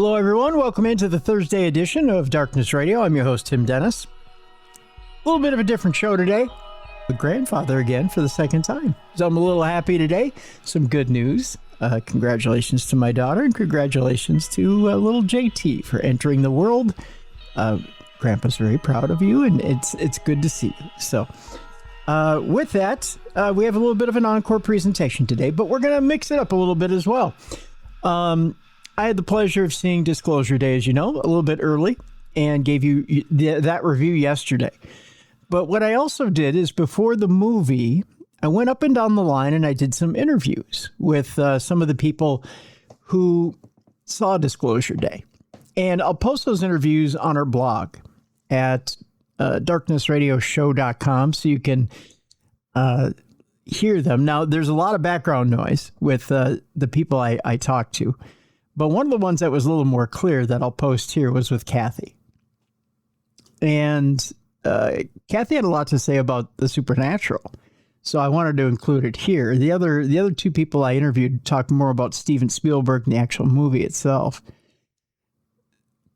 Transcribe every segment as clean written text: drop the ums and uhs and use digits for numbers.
Hello, everyone. Welcome into the Thursday edition of Darkness Radio. I'm your host, Tim Dennis. A little bit of a different show today. A grandfather again for the second time. So I'm a little happy today. Some good news. Congratulations to my daughter and congratulations to little JT for entering the world. Grandpa's very proud of you and it's good to see you. So with that, we have a little bit of an encore presentation today, but we're going to mix it up a little bit as well. I had the pleasure of seeing Disclosure Day, as you know, a little bit early and gave you that review yesterday. But what I also did is before the movie, I went up and down the line and I did some interviews with some of the people who saw Disclosure Day. And I'll post those interviews on our blog at darknessradioshow.com so you can hear them. Now, there's a lot of background noise with the people I talked to. But one of the ones that was a little more clear that I'll post here was with Kathy. And Kathy had a lot to say about the supernatural. So I wanted to include it here. The other two people I interviewed talked more about Steven Spielberg and the actual movie itself.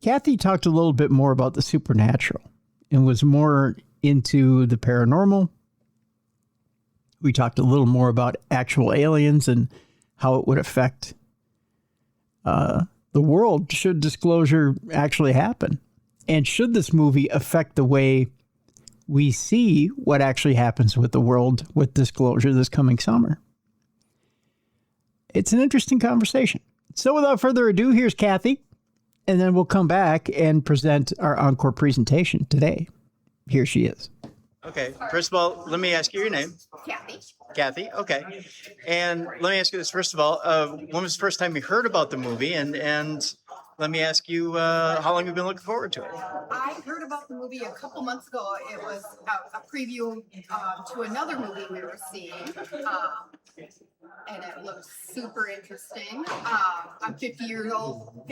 Kathy talked a little bit more about the supernatural and was more into the paranormal. We talked a little more about actual aliens and how it would affect the world should disclosure actually happen. And should this movie affect the way we see what actually happens with the world with disclosure this coming summer? It's an interesting conversation. So without further ado, here's Kathy, and then we'll come back and present our encore presentation today. Here she is. Okay. First of all, let me ask you your name. Kathy. Kathy. Okay. And let me ask you this. First of all, when was the first time you heard about the movie? And let me ask you, how long have you been looking forward to it? I heard about the movie a couple months ago. It was a preview to another movie we were seeing. And it looked super interesting. I'm 50 years old.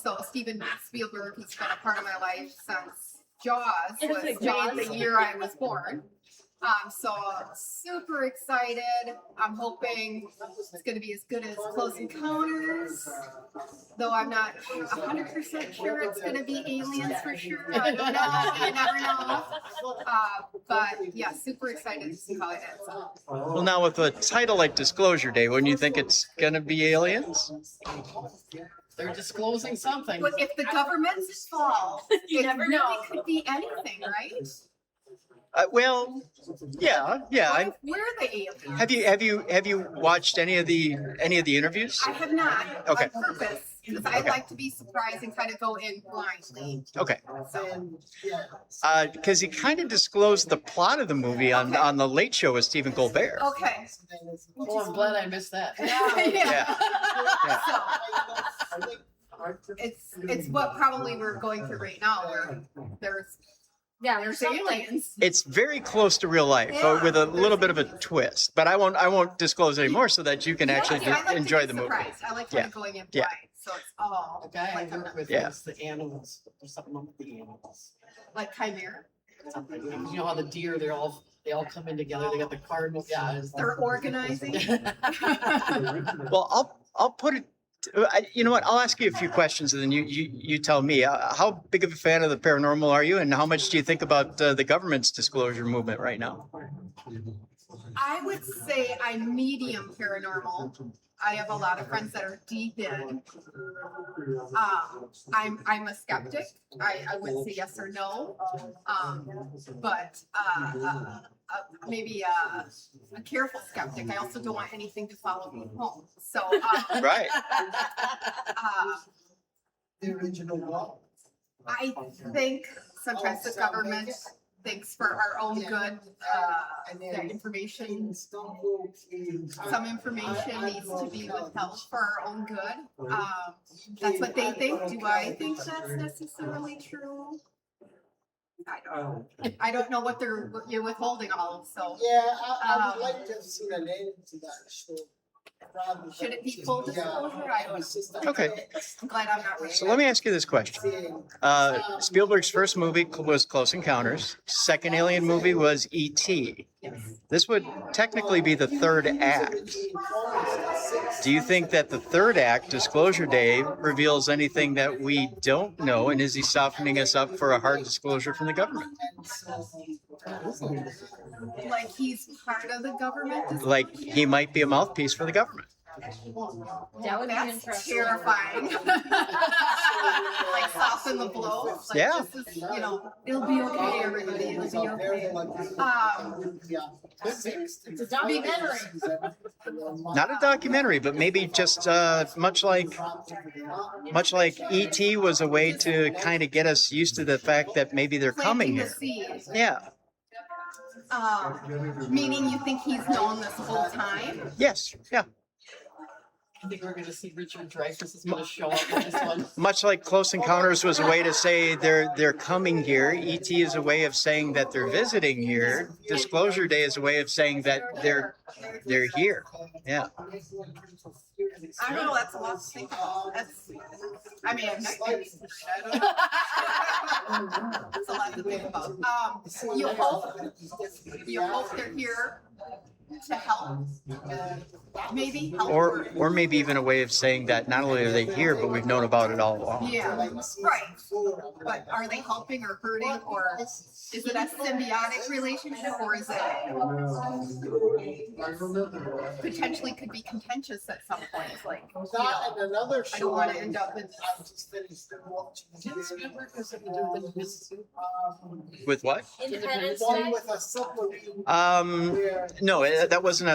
So Steven Spielberg has been a part of my life since Jaws was made the year I was born. So super excited. I'm hoping it's going to be as good as Close Encounters, though I'm not 100% sure it's going to be aliens for sure. I don't know. You never know. But yeah, super excited to see how it ends up. Well, now with a title like Disclosure Day, wouldn't you think it's going to be aliens? They're disclosing something. But if the government's fall, You never know. really could be anything, right? Well, yeah. We're the aliens. Have you watched any of the interviews? I have not. Okay. On purpose. Because I like to be surprised and kind of go in blindly. Okay. So Because he kind of disclosed the plot of the movie on the Late Show with Stephen Colbert. okay. Oh, I'm glad I missed that. Yeah. Yeah. So it's what probably we're going through right now where there's aliens. It's very close to real life, but with a little bit of a twist. But I won't disclose any more so that you can actually enjoy the movie. I like kind of going in blind, so it's all The guy like I work with Yeah. is the animals. There's something up with the animals. like chimera. Something. You know how the deer, they all come in together. They got the cardinal. Yeah. They're organizing. Well, I'll put it. You know what? I'll ask you a few questions, and then you tell me. How big of a fan of the paranormal are you, and how much do you think about the government's disclosure movement right now? I would say I'm medium paranormal. I have a lot of friends that are deep in. I'm a skeptic. I wouldn't say yes or no, but maybe a careful skeptic. I also don't want anything to follow me home. So Right. The original law. I think sometimes the government thinks for our own good. The information, some information needs to be withheld for our own good. That's what they think. Do I think that's necessarily true? I don't know what you're withholding all of. So Yeah, I would like to have seen an end to that show. Should it be full disclosure? I don't know. Okay. I'm glad I'm not ready. So let me ask you this question. Spielberg's first movie was Close Encounters. Second alien movie was E.T. This would technically be the third act. Do you think that the third act, Disclosure Day, reveals anything that we don't know? And is he softening us up for a hard disclosure from the government? Like he's part of the government? Like he might be a mouthpiece for the government. That would be That's interesting. terrifying. Like soften the blow. Like, Yeah. This is, it'll be okay, everybody. It'll be okay. It's a documentary. Not a documentary, but maybe just much like E.T. was a way to kind of get us used to the fact that maybe they're coming Planting the here. seed. Yeah. Meaning you think he's known this whole time? Yes. Yeah. I think we're going to see Richard Dreyfuss is going to show up with this one. Much like Close Encounters was a way to say they're coming here. E.T. is a way of saying that they're visiting here. Disclosure Day is a way of saying that they're here. Yeah. I don't know. That's a lot to think about. I'm not maybe. That's a lot to think about. You hope they're here to help. Maybe help. Or maybe even a way of saying that not only are they here, but we've known about it all along. Yeah, right. But are they helping or hurting, or is it a symbiotic relationship, or is it potentially could be contentious at some point? Like, I don't want to end up in. Didn't Spielberg have something to do with the mysticism? With what? Independence One Day. with a submarine. No, that wasn't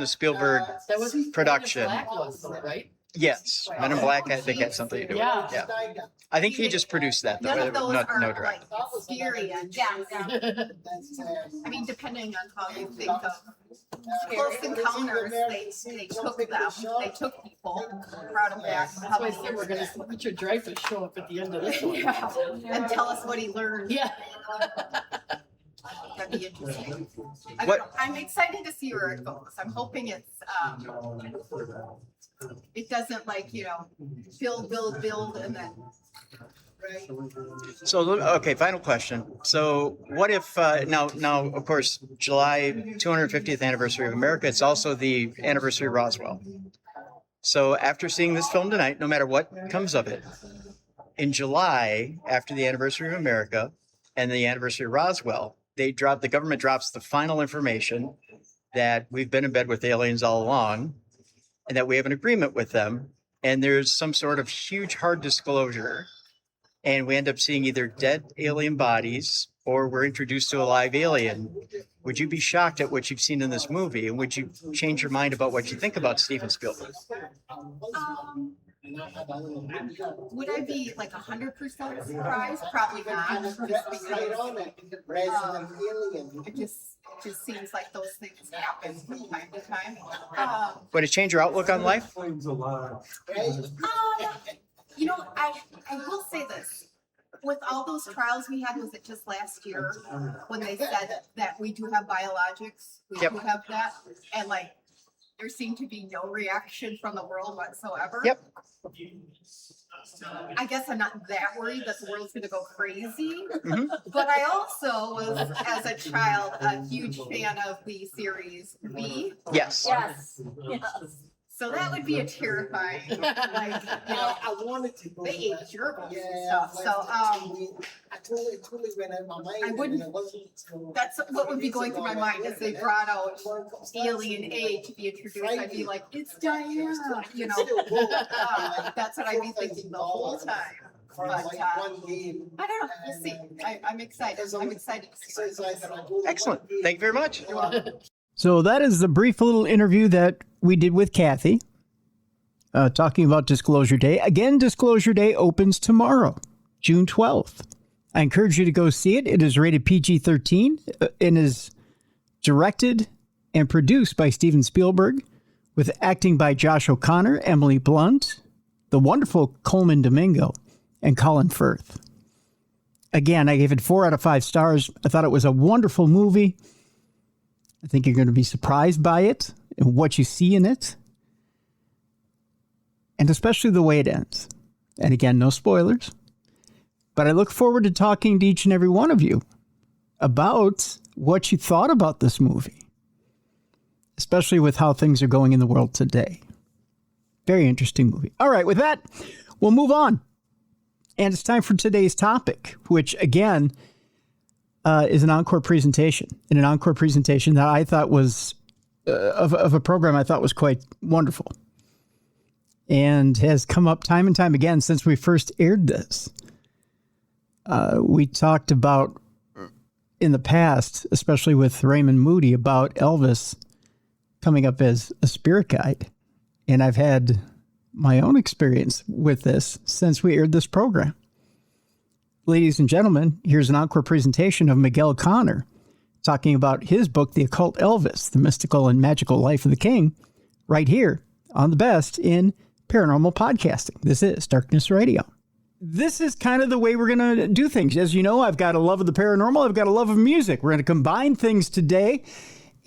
a Spielberg That was production. Black was, though, right? Yes, Men in Black, I think, had something to do with it. Yeah. Yeah. I think he just produced that, though. None of those No are direct. like scary and I mean, depending on how you think of Close Encounters, they took them, they took people, brought them back. That's why I said we're going to see Richard Dreyfuss show up at the end of this one. Yeah, and tell us what he learned. Yeah. That'd be interesting. What- I'm excited to see where it goes. I'm hoping it's, it doesn't build, and then. So, okay, final question. So, what if now, of course, July 250th anniversary of America. It's also the anniversary of Roswell. So, after seeing this film tonight, no matter what comes of it, in July, after the anniversary of America and the anniversary of Roswell, the government drops the final information that we've been in bed with aliens all along, and that we have an agreement with them, and there's some sort of huge hard disclosure. And we end up seeing either dead alien bodies or we're introduced to a live alien. Would you be shocked at what you've seen in this movie? And would you change your mind about what you think about Steven Spielberg? Would I be like 100% surprised? Probably not. Just because it just seems like those things happen from time to time. Would it change your outlook on life? I will say this. With all those trials we had, was it just last year when they said that we do have biologics? We Yep. do have that. And there seemed to be no reaction from the world whatsoever. Yep. I guess I'm not that worried that the world's going to go crazy. Mhm. But I also was, as a child, a huge fan of the series V. Yes. Yes. So that would be a terrifying, I wanted to go. they ate gerbils and Yeah, stuff. So I totally went out of my mind. I wouldn't- and it wasn't until- that's what would be going through my mind as they brought out Alien A to be introduced. I'd be like, it's Diana, that's what I'd be thinking the whole time. For But like one game. I don't know. We'll see. I'm excited. I'm excited to see. Since I said I go to Excellent. one game. Thank you very much. So that is the brief little interview that we did with Kathy, talking about Disclosure Day. Again, Disclosure Day opens tomorrow, June 12th. I encourage you to go see it. It is rated PG-13 and is directed and produced by Steven Spielberg, with acting by Josh O'Connor, Emily Blunt, the wonderful Coleman Domingo, and Colin Firth. Again, I gave it 4 out of 5 stars. I thought it was a wonderful movie. I think you're going to be surprised by it and what you see in it. and especially the way it ends. And again, no spoilers, but I look forward to talking to each and every one of you about what you thought about this movie, especially with how things are going in the world today. Very interesting movie. All right, with that, we'll move on. And it's time for today's topic, which again is an encore presentation. And an encore presentation that I thought was of a program I thought was quite wonderful and has come up time and time again since we first aired this. We talked about in the past, especially with Raymond Moody, about Elvis coming up as a spirit guide. And I've had my own experience with this since we aired this program. Ladies and gentlemen, here's an encore presentation of Miguel Conner talking about his book, The Occult Elvis, The Mystical and Magical Life of the King, right here on the best in paranormal podcasting. This is Darkness Radio. This is kind of the way we're going to do things. As you know, I've got a love of the paranormal. I've got a love of music. We're going to combine things today.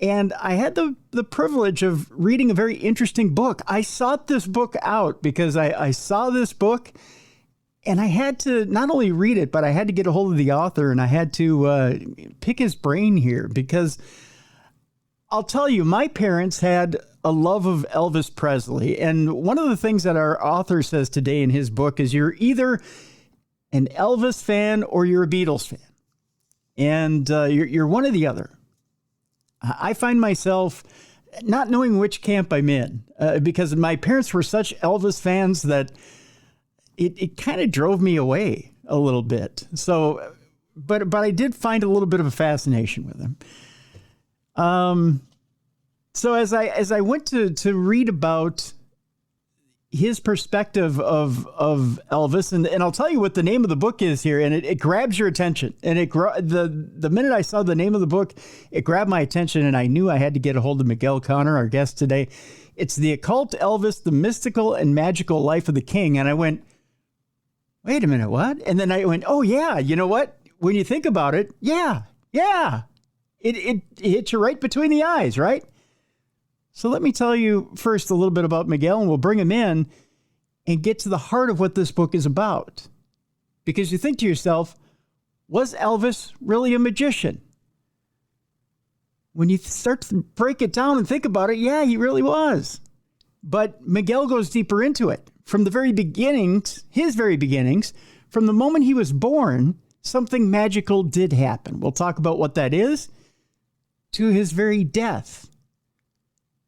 And I had the privilege of reading a very interesting book. I sought this book out because I saw this book and I had to not only read it, but I had to get a hold of the author and I had to pick his brain here because I'll tell you, my parents had a love of Elvis Presley. And one of the things that our author says today in his book is you're either an Elvis fan or you're a Beatles fan. And you're one or the other. I find myself not knowing which camp I'm in because my parents were such Elvis fans that it kind of drove me away a little bit. So, but I did find a little bit of a fascination with him. So as I went to read about his perspective of Elvis, and I'll tell you what the name of the book is here, and it grabs your attention. And the minute I saw the name of the book, it grabbed my attention, and I knew I had to get a hold of Miguel Conner, our guest today. It's The Occult Elvis, The Mystical and Magical Life of the King. And I went, wait a minute, what? And then I went, oh yeah, you know what? When you think about it, yeah. It hits you right between the eyes, right? So let me tell you first a little bit about Miguel, and we'll bring him in and get to the heart of what this book is about. Because you think to yourself, was Elvis really a magician? When you start to break it down and think about it, yeah, he really was. But Miguel goes deeper into it. From the very beginnings, his very beginnings, from the moment he was born, something magical did happen. We'll talk about what that is, to his very death.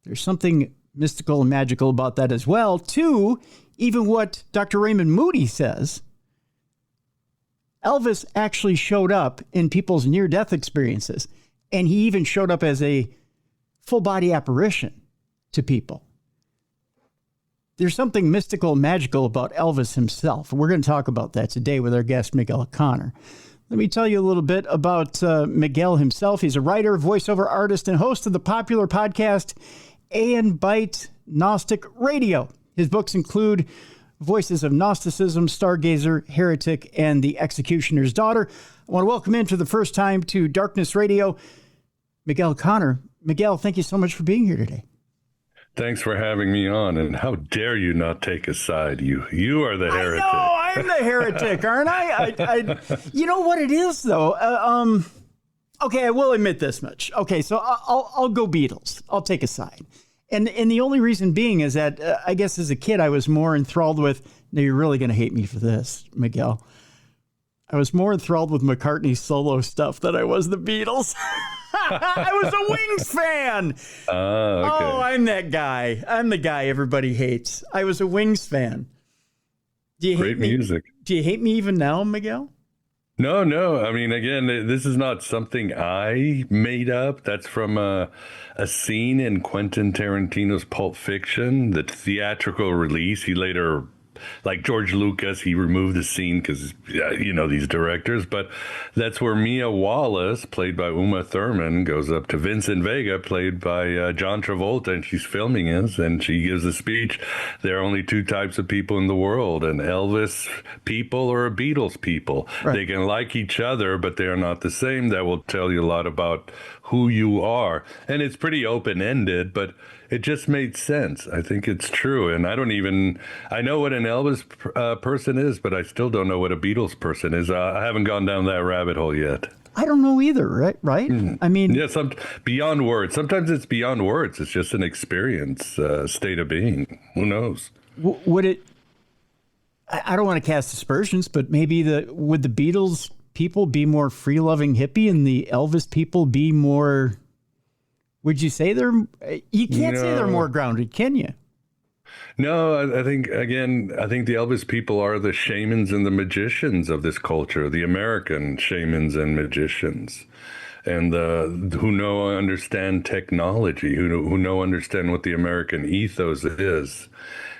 There's something mystical and magical about that as well, to even what Dr. Raymond Moody says. Elvis actually showed up in people's near-death experiences, and he even showed up as a full-body apparition to people. There's something mystical and magical about Elvis himself. We're going to talk about that today with our guest, Miguel Conner. Let me tell you a little bit about Miguel himself. He's a writer, voiceover artist, and host of the popular podcast and Bite Gnostic Radio. His books include Voices of Gnosticism, Stargazer, Heretic, and The Executioner's Daughter. I want to welcome in for the first time to Darkness Radio, Miguel Conner. Miguel, thank you so much for being here today. Thanks for having me on, and how dare you not take a side? You are the heretic. I know, I'm the heretic, aren't I? You know what it is, though? Okay, I will admit this much. Okay, so I'll go Beatles. I'll take a side. And the only reason being is that I guess as a kid, I was more enthralled with, now you're really going to hate me for this, Miguel. I was more enthralled with McCartney's solo stuff than I was the Beatles. I was a Wings fan. Okay. Oh, I'm that guy. I'm the guy everybody hates. I was a Wings fan. Do you Great hate me? music. Do you hate me even now, Miguel? No. I mean, again, this is not something I made up. That's from a scene in Quentin Tarantino's Pulp Fiction, the theatrical release. He later, like George Lucas, he removed the scene because, these directors. But that's where Mia Wallace, played by Uma Thurman, goes up to Vincent Vega, played by John Travolta, and she's filming us, and she gives a speech. There are only two types of people in the world, an Elvis people or a Beatles people. Right. They can like each other, but they are not the same. That will tell you a lot about who you are. And it's pretty open-ended, but it just made sense. I think it's true. And I know what an Elvis person is, but I still don't know what a Beatles person is. I haven't gone down that rabbit hole yet. I don't know either, right? I mean, yeah, beyond words. Sometimes it's beyond words. It's just an experience, state of being. Who knows? Would it? I don't want to cast aspersions, but maybe would the Beatles people be more free-loving hippie, and the Elvis people be more? Would you say they're? You can't say they're more grounded, can you? No, I think the Elvis people are the shamans and the magicians of this culture, the American shamans and magicians, and who understand technology, who understand what the American ethos is,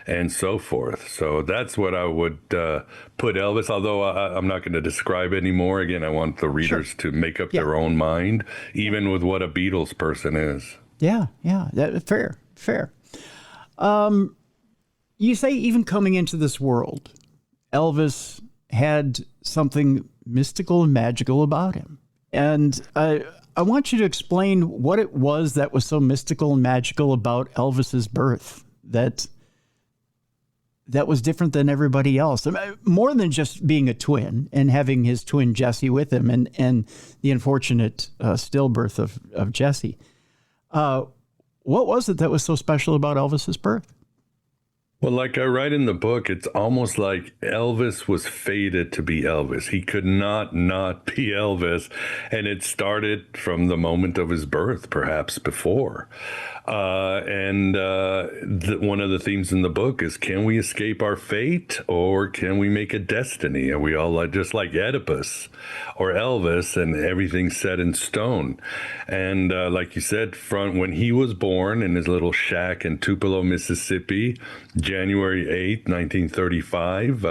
and so forth. So that's what I would put Elvis, although I'm not going to describe anymore. Again, I want the readers to make up their own mind, even with what a Beatles person is. Yeah, fair. You say even coming into this world, Elvis had something mystical and magical about him. And I want you to explain what it was that was so mystical and magical about Elvis's birth that was different than everybody else. I mean, more than just being a twin and having his twin Jesse with him and the unfortunate stillbirth of Jesse. What was it that was so special about Elvis's birth? Well, like I write in the book, it's almost like Elvis was fated to be Elvis. He could not be Elvis. And it started from the moment of his birth, perhaps before. One of the themes in the book is, can we escape our fate, or can we make a destiny? Are we all just like Oedipus or Elvis, and everything's set in stone? And like you said, when he was born in his little shack in Tupelo, Mississippi, January 8th, 1935,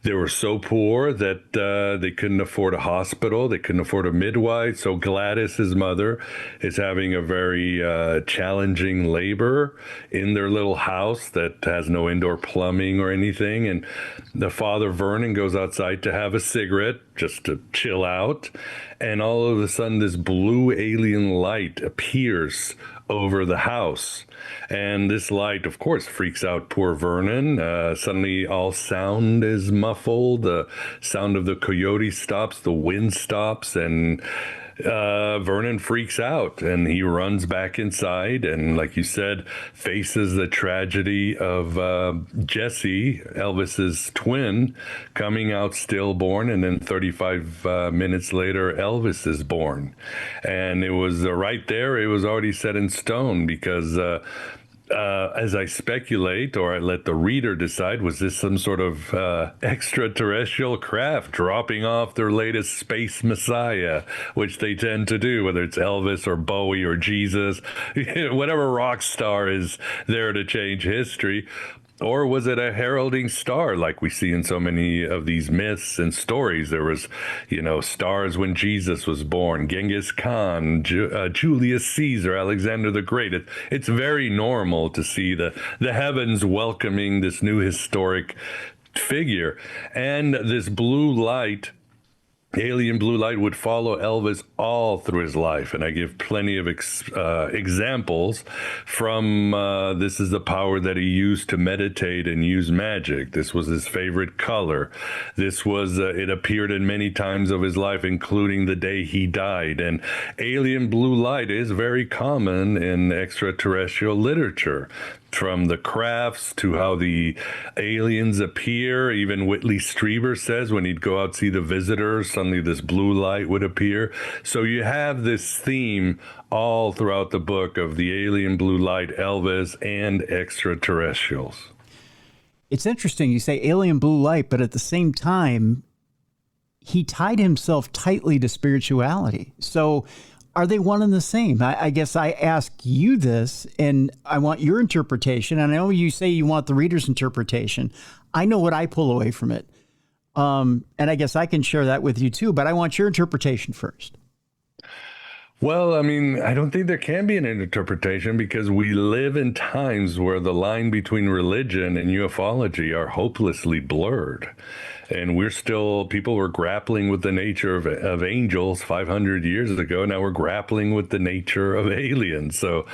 they were so poor that they couldn't afford a hospital. They couldn't afford a midwife. So Gladys, his mother, is having a very challenging labor in their little house that has no indoor plumbing or anything. And the father, Vernon, goes outside to have a cigarette just to chill out. And all of a sudden, this blue alien light appears over the house. And this light, of course, freaks out poor Vernon. Suddenly all sound is muffled. The sound of the coyote stops, the wind stops, and Vernon freaks out, and he runs back inside and, like you said, faces the tragedy of Jesse, Elvis's twin, coming out stillborn, and then 35 minutes later, Elvis is born. And it was right there, it was already set in stone, because as I speculate, or I let the reader decide, was this some sort of extraterrestrial craft dropping off their latest space messiah, which they tend to do, whether it's Elvis or Bowie or Jesus, whatever rock star is there to change history? Or was it a heralding star like we see in so many of these myths and stories? There was, stars when Jesus was born, Genghis Khan, Julius Caesar, Alexander the Great. It's very normal to see the heavens welcoming this new historic figure. And this blue light, alien blue light, would follow Elvis all through his life. And I give plenty of examples from this is the power that he used to meditate and use magic. This was his favorite color. This was, it appeared in many times of his life, including the day he died. And alien blue light is very common in extraterrestrial literature. From the crafts to how the aliens appear. Even Whitley Strieber says when he'd go out see the visitors, suddenly this blue light would appear. So you have this theme all throughout the book of the alien blue light, Elvis, and extraterrestrials. It's interesting. You say alien blue light, but at the same time, he tied himself tightly to spirituality. So are they one and the same? I guess I ask you this, and I want your interpretation. And I know you say you want the reader's interpretation. I know what I pull away from it. And I guess I can share that with you too, but I want your interpretation first. Well, I mean, I don't think there can be an interpretation, because we live in times where the line between religion and ufology are hopelessly blurred. and people were grappling with the nature of angels 500 years ago. Now we're grappling with the nature of aliens. So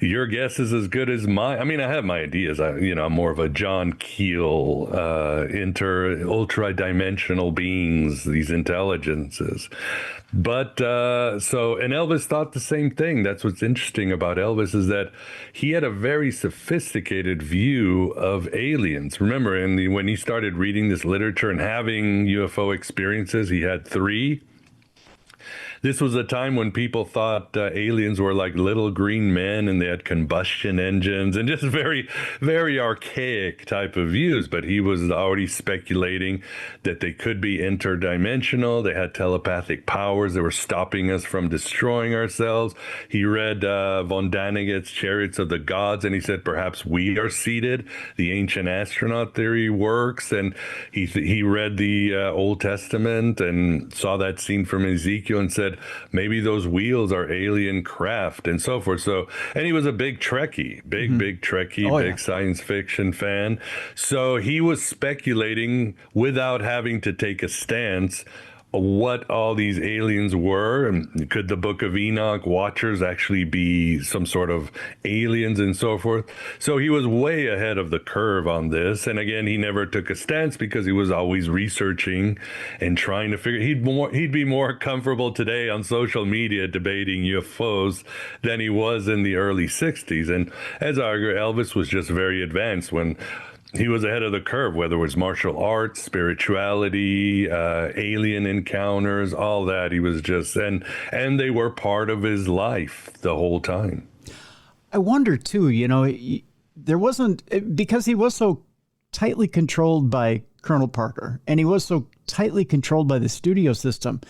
your guess is as good as mine. I mean, I have my ideas. I'm more of a John Keel, ultra dimensional beings, these intelligences. But and Elvis thought the same thing. That's what's interesting about Elvis, is that he had a very sophisticated view of aliens. Remember, when he started reading this literature and having UFO experiences, he had 3. This was a time when people thought aliens were like little green men and they had combustion engines and just very, very archaic type of views. But he was already speculating that they could be interdimensional. They had telepathic powers that were stopping us from destroying ourselves. He read von Daniget's Chariots of the Gods, and he said perhaps we are seated. The ancient astronaut theory works. And he read the Old Testament and saw that scene from Ezekiel and said, maybe those wheels are alien craft and so forth. So, and he was a big Trekkie, big Trekkie, big science fiction fan. So he was speculating without having to take a stance what all these aliens were, and could the Book of Enoch watchers actually be some sort of aliens and so forth. So he was way ahead of the curve on this. And again, he never took a stance because he was always researching and trying to figure. He'd be more comfortable today on social media debating UFOs than he was in the early 60s. And as I argue, Elvis was just very advanced when he was ahead of the curve, whether it was martial arts, spirituality, alien encounters, all that. He was just, and they were part of his life the whole time. I wonder too, there wasn't, because he was so tightly controlled by Colonel Parker and he was so tightly controlled by the studio system.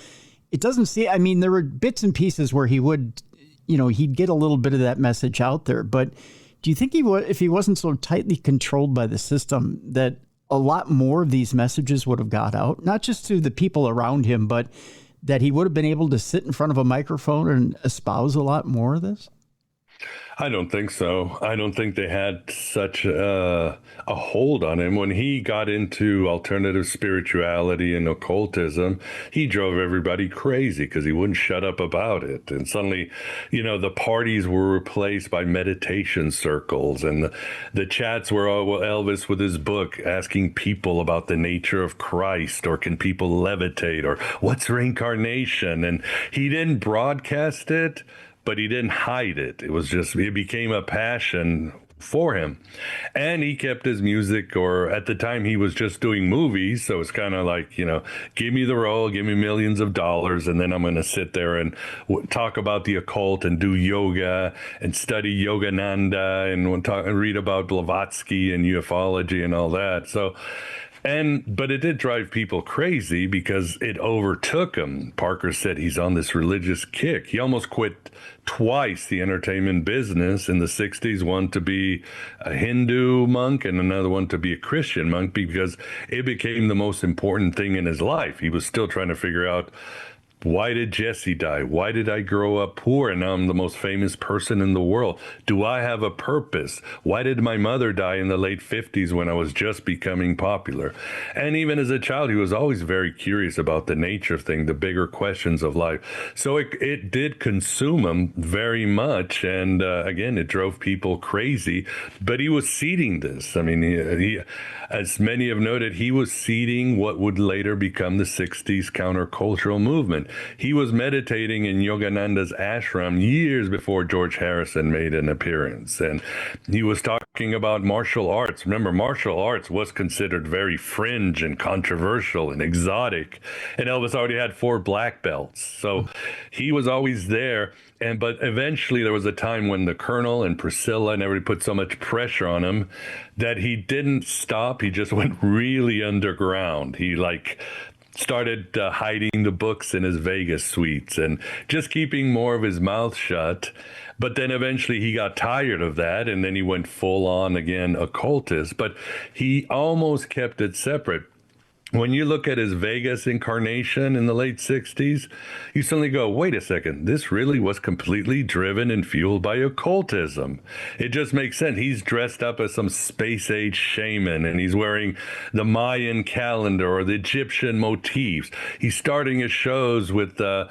It doesn't seem, I mean, there were bits and pieces where he would, he'd get a little bit of that message out there, but do you think if he wasn't so tightly controlled by the system, that a lot more of these messages would have got out, not just to the people around him, but that he would have been able to sit in front of a microphone and espouse a lot more of this? I don't think so. I don't think they had such a hold on him. When he got into alternative spirituality and occultism, he drove everybody crazy because he wouldn't shut up about it. And suddenly, the parties were replaced by meditation circles, and the chats were Elvis with his book asking people about the nature of Christ, or can people levitate, or what's reincarnation? And he didn't broadcast it, but he didn't hide it. It became a passion for him. And he kept his music, or at the time he was just doing movies. So it's kind of like, give me the role, give me millions of dollars, and then I'm going to sit there and talk about the occult and do yoga and study Yogananda and read about Blavatsky and ufology and all that. So, but it did drive people crazy because it overtook him. Parker said he's on this religious kick. He almost quit twice the entertainment business in the 60s, one to be a Hindu monk and another one to be a Christian monk, because it became the most important thing in his life. He was still trying to figure out, why did Jesse die? Why did I grow up poor and now I'm the most famous person in the world? Do I have a purpose? Why did my mother die in the late 50s when I was just becoming popular? And even as a child, he was always very curious about the nature of things, the bigger questions of life. So it did consume him very much. And again, it drove people crazy. But he was seeding this. I mean, he, as many have noted, he was seeding what would later become the 60s countercultural movement. He was meditating in Yogananda's ashram years before George Harrison made an appearance. And he was talking about martial arts. Remember, martial arts was considered very fringe and controversial and exotic. And Elvis already had 4 black belts. So he was always there. But eventually there was a time when the Colonel and Priscilla and everybody put so much pressure on him that he didn't stop. He just went really underground. He started hiding the books in his Vegas suites and just keeping more of his mouth shut. But then eventually he got tired of that, and then he went full on again occultist. But he almost kept it separate. when you look at his Vegas incarnation in the late 60s, you suddenly go, wait a second, this really was completely driven and fueled by occultism. It just makes sense. He's dressed up as some space age shaman, and he's wearing the Mayan calendar or the Egyptian motifs. He's starting his shows with the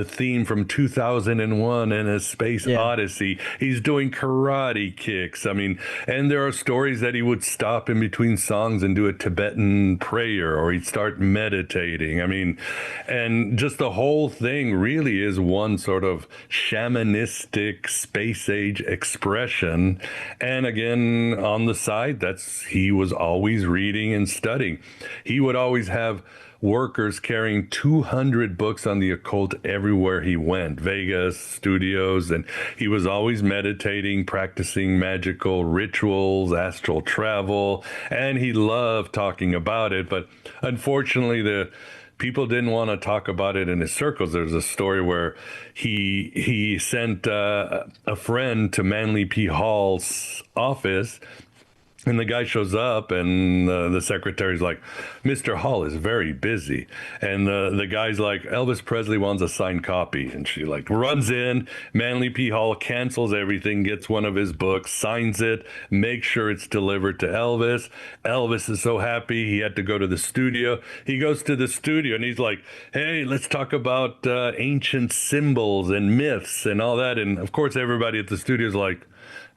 theme from 2001 and a Space Odyssey. He's doing karate kicks. I mean, and there are stories that he would stop in between songs and do a Tibetan prayer, or he'd start meditating. I mean, and just the whole thing really is one sort of shamanistic space age expression. And again, on the side, he was always reading and studying. He would always have workers carrying 200 books on the occult everywhere he went, Vegas, studios, and he was always meditating, practicing magical rituals, astral travel, and he loved talking about it. But unfortunately, the people didn't want to talk about it in his circles. There's a story where he sent a friend to Manly P. Hall's office, and the guy shows up, and the secretary's like, Mr. Hall is very busy. And the guy's like, Elvis Presley wants a signed copy. And she like runs in. Manly P. Hall cancels everything, gets one of his books, signs it, makes sure it's delivered to Elvis. Elvis is so happy he had to go to the studio. He goes to the studio and he's like, hey, let's talk about ancient symbols and myths and all that. And of course, everybody at the studio is like,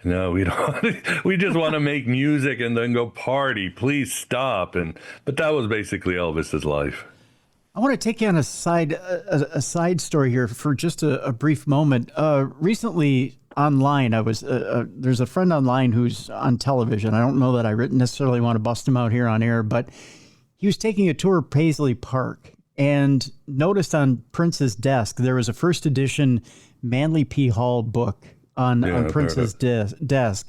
no, we don't. We just want to make music and then go party. Please stop. But that was basically Elvis's life. I want to take you on a side story here for just a brief moment. Recently online, I was there's a friend online who's on television. I don't know that I necessarily want to bust him out here on air, but he was taking a tour of Paisley Park and noticed on Prince's desk there was a first edition Manly P. Hall book on Prince's desk.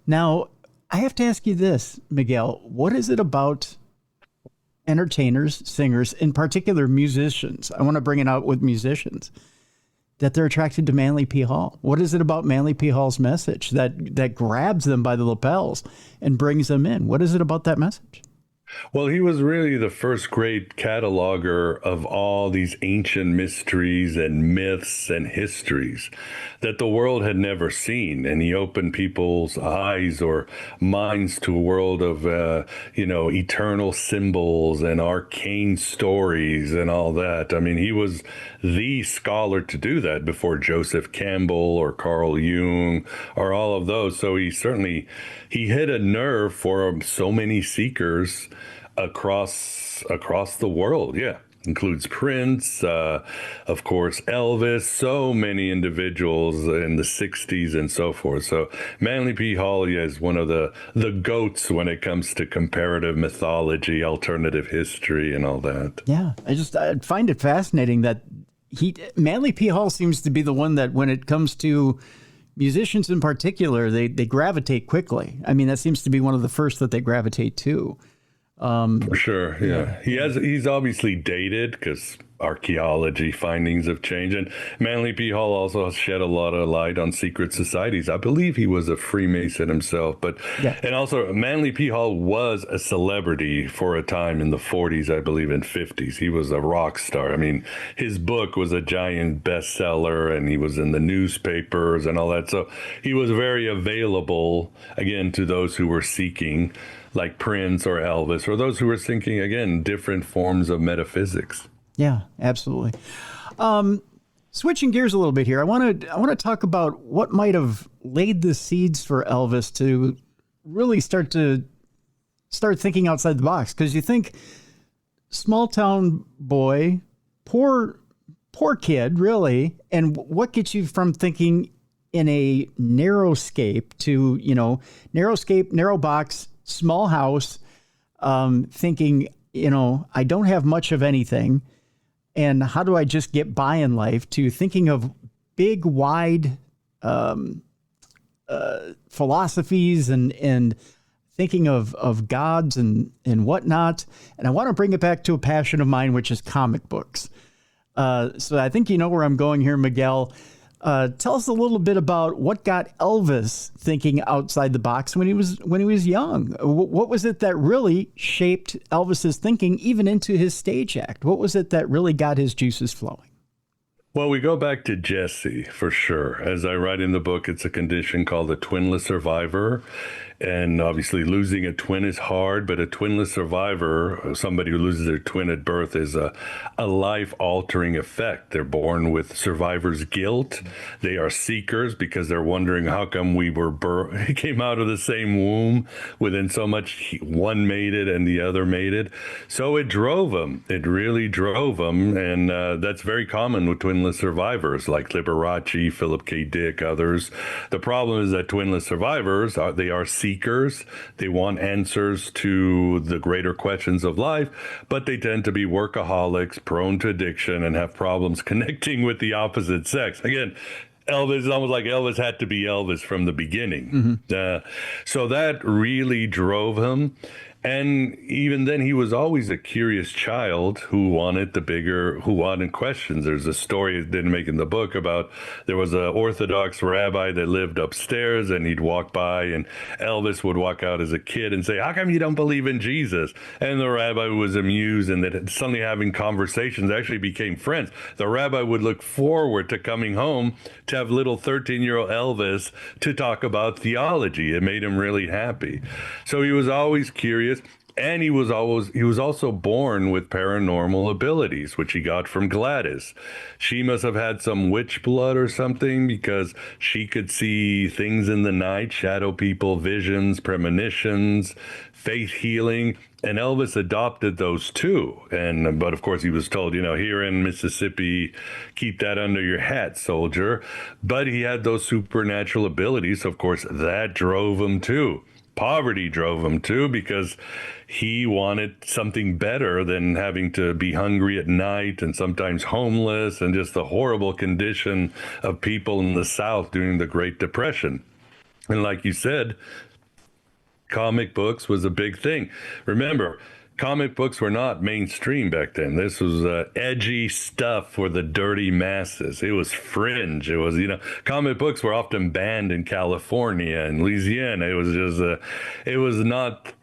Now, I have to ask you this, Miguel. What is it about entertainers, singers, in particular musicians? I want to bring it out with musicians, that they're attracted to Manly P. Hall. What is it about Manly P. Hall's message that grabs them by the lapels and brings them in? What is it about that message? Well, he was really the first great cataloger of all these ancient mysteries and myths and histories that the world had never seen. And he opened people's eyes or minds to a world of, eternal symbols and arcane stories and all that. I mean, he was the scholar to do that before Joseph Campbell or Carl Jung or all of those. So he hit a nerve for so many seekers across the world. Yeah, includes Prince, of course Elvis, so many individuals in the 60s and so forth. So Manly P. Hall is one of the goats when it comes to comparative mythology, alternative history, and all that. Yeah, I find it fascinating that Manly P. Hall seems to be the one that, when it comes to musicians in particular, they gravitate quickly. I mean, that seems to be one of the first that they gravitate to. For sure, yeah. He's obviously dated because archaeology findings have changed. And Manly P. Hall also shed a lot of light on secret societies. I believe he was a Freemason himself. And also Manly P. Hall was a celebrity for a time in the 40s, I believe, and 50s. He was a rock star. I mean, his book was a giant bestseller, and he was in the newspapers and all that. So he was very available, again, to those who were seeking, like Prince or Elvis, or those who were thinking, again, different forms of metaphysics. Yeah, absolutely. Switching gears a little bit here, I want to talk about what might have laid the seeds for Elvis to really start thinking outside the box. Because you think, small town boy, poor kid, really, and what gets you from thinking in a narrowscape to, narrow box, small house, thinking, I don't have much of anything, and how do I just get by in life, to thinking of big, wide philosophies and thinking of gods and whatnot. And I want to bring it back to a passion of mine, which is comic books. So I think you know where I'm going here, Miguel. Tell us a little bit about what got Elvis thinking outside the box when he was young. What was it that really shaped Elvis's thinking, even into his stage act? What was it that really got his juices flowing? Well, we go back to Jesse for sure. As I write in the book, it's a condition called a twinless survivor. And obviously losing a twin is hard, but a twinless survivor, somebody who loses their twin at birth, is a life-altering effect. They're born with survivor's guilt. They are seekers because they're wondering how come we came out of the same womb within so much. One made it and the other made it. So it drove them. It really drove them. And that's very common with twinless survivors like Liberace, Philip K. Dick, others. The problem is that twinless survivors, they are seekers. They want answers to the greater questions of life, but they tend to be workaholics, prone to addiction, and have problems connecting with the opposite sex. Again, Elvis is almost like Elvis had to be Elvis from the beginning. So that really drove him. And even then, he was always a curious child who wanted questions. There's a story I didn't make in the book about there was an Orthodox rabbi that lived upstairs, and he'd walk by, and Elvis would walk out as a kid and say, "How come you don't believe in Jesus?" And the rabbi was amused, and that suddenly having conversations actually became friends. The rabbi would look forward to coming home to have little 13-year-old Elvis to talk about theology. It made him really happy. So he was always curious. And he was also born with paranormal abilities, which he got from Gladys. She must have had some witch blood or something, because she could see things in the night, shadow people, visions, premonitions, faith healing. And Elvis adopted those too. But of course he was told, here in Mississippi, keep that under your hat, soldier. But he had those supernatural abilities. So of course that drove him too. Poverty drove him too, because he wanted something better than having to be hungry at night and sometimes homeless, and just the horrible condition of people in the South during the Great Depression. And like you said, comic books was a big thing. Remember, comic books were not mainstream back then. This was edgy stuff for the dirty masses. It was fringe. It was, comic books were often banned in California and Louisiana. It was just, it was not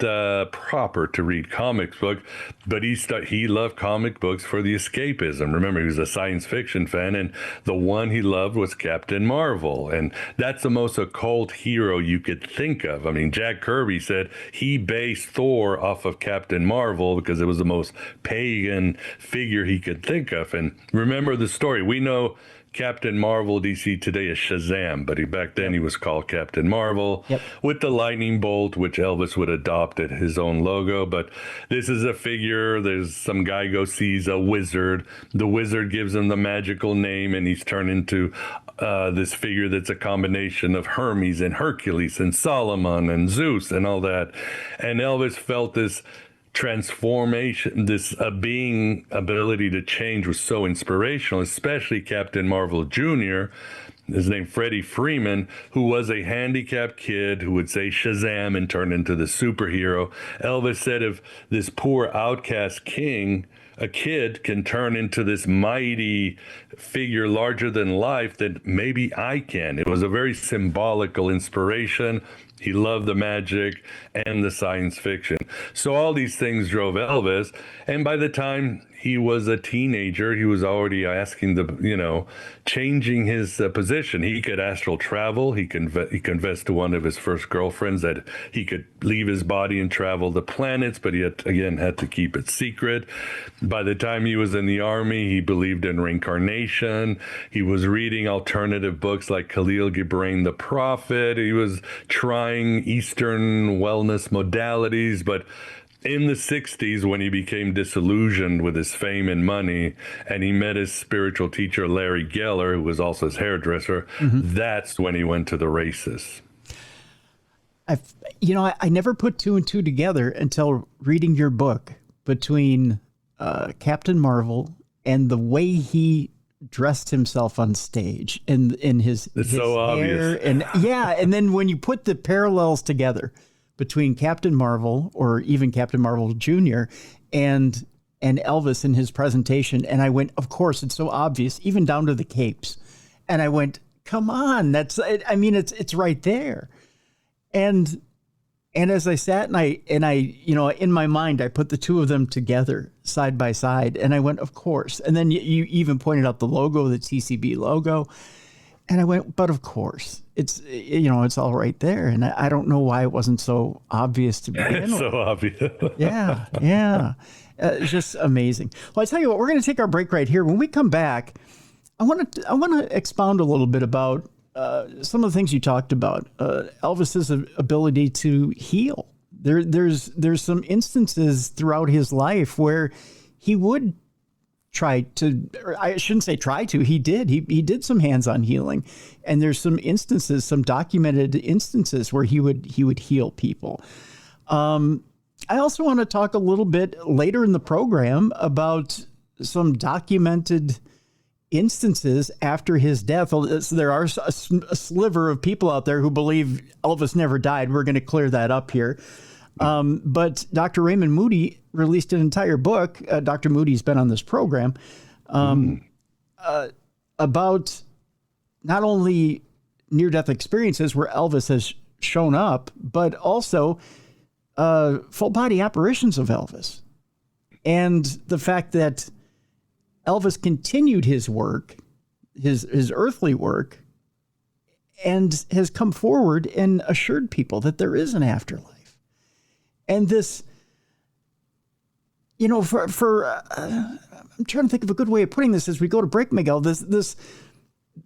proper to read comic books. But he loved comic books for the escapism. Remember, he was a science fiction fan, and the one he loved was Captain Marvel. And that's the most occult hero you could think of. I mean, Jack Kirby said he based Thor off of Captain Marvel because it was the most pagan figure he could think of. And remember the story. We know Captain Marvel DC today is Shazam, but back then he was called Captain Marvel with the lightning bolt, which Elvis would adopt at his own logo. But this is a figure. There's some guy sees a wizard. The wizard gives him the magical name, and he's turned into this figure that's a combination of Hermes and Hercules and Solomon and Zeus and all that. And Elvis felt this transformation, this being ability to change was so inspirational, especially Captain Marvel Jr., his name Freddie Freeman, who was a handicapped kid who would say Shazam and turn into the superhero. Elvis said if this poor outcast a kid can turn into this mighty figure larger than life, then maybe I can. It was a very symbolical inspiration. He loved the magic and the science fiction. So all these things drove Elvis. And by the time he was a teenager, he was already asking changing his position. He could astral travel. He confessed to one of his first girlfriends that he could leave his body and travel the planets, but he had to keep it secret. By the time he was in the army, he believed in reincarnation. He was reading alternative books like Khalil Gibran the Prophet. He was trying Eastern wellness modalities, but in the 60s, when he became disillusioned with his fame and money, and he met his spiritual teacher, Larry Geller, who was also his hairdresser, that's when he went to the races. I never put two and two together until reading your book between Captain Marvel and the way he dressed himself on stage and in his so hair. Obvious. And then when you put the parallels together between Captain Marvel, or even Captain Marvel Jr., and Elvis in his presentation, and I went, of course, it's so obvious, even down to the capes. And I went, come on, I mean, it's right there. And as I sat and I, in my mind, I put the two of them together side by side, and I went, of course. And then you even pointed out the logo, the TCB logo. And I went, but of course, it's all right there. And I don't know why it wasn't so obvious to begin with. So obvious. Yeah. It's just amazing. Well, I tell you what, we're going to take our break right here. When we come back, I want to expound a little bit about some of the things you talked about. Elvis's ability to heal. There's some instances throughout his life where he would try to, or I shouldn't say try to, he did. He did some hands-on healing. And there's some instances, some documented instances where he would heal people. I also want to talk a little bit later in the program about some documented instances after his death. So there are a sliver of people out there who believe Elvis never died. We're going to clear that up here. But Dr. Raymond Moody released an entire book. Dr. Moody's been on this program about not only near-death experiences where Elvis has shown up, but also full-body apparitions of Elvis. And the fact that Elvis continued his work, his earthly work, and has come forward and assured people that there is an afterlife. And this, I'm trying to think of a good way of putting this as we go to break, Miguel, this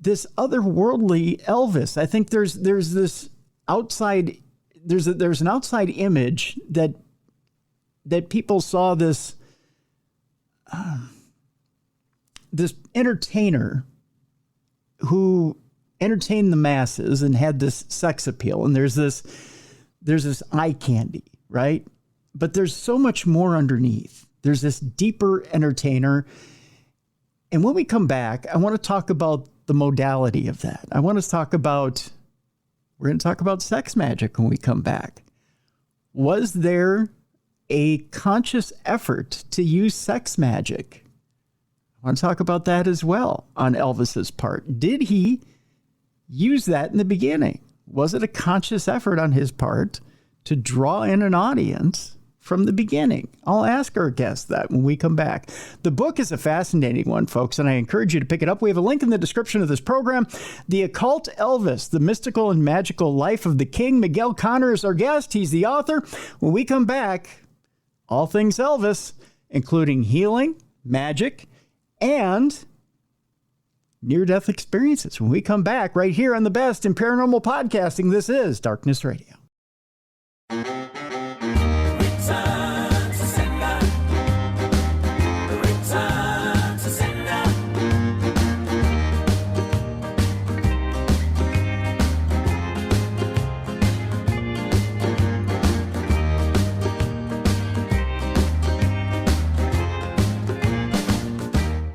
otherworldly Elvis. I think there's this outside, there's an outside image that people saw this entertainer who entertained the masses and had this sex appeal. And there's this eye candy, right? But there's so much more underneath. There's this deeper entertainer. And when we come back, I want to talk about the modality of that. We're going to talk about sex magic when we come back. Was there a conscious effort to use sex magic? I want to talk about that as well on Elvis's part. Did he use that in the beginning? Was it a conscious effort on his part to draw in an audience from the beginning? I'll ask our guest that when we come back. The book is a fascinating one, folks, and I encourage you to pick it up. We have a link in the description of this program. The Occult Elvis, The Mystical and Magical Life of the King. Miguel Conner is our guest. He's the author. When we come back, all things Elvis, including healing, magic, and near-death experiences. When we come back right here on the best in paranormal podcasting, this is Darkness Radio.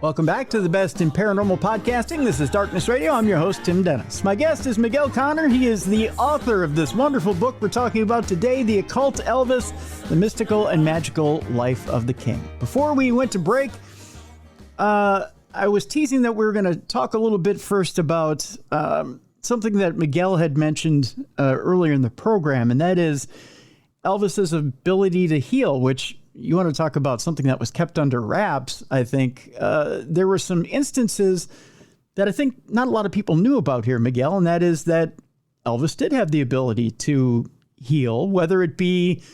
Welcome back to the best in paranormal podcasting. This is Darkness Radio. I'm your host, Tim Dennis. My guest is Miguel Conner. He is the author of this wonderful book we're talking about today, The Occult Elvis, The Mystical and Magical Life of the King. Before we went to break, I was teasing that we were going to talk a little bit first about something that Miguel had mentioned earlier in the program, and that is Elvis's ability to heal, which you want to talk about something that was kept under wraps. I think there were some instances that I think not a lot of people knew about here, Miguel, and that is that Elvis did have the ability to heal, whether it be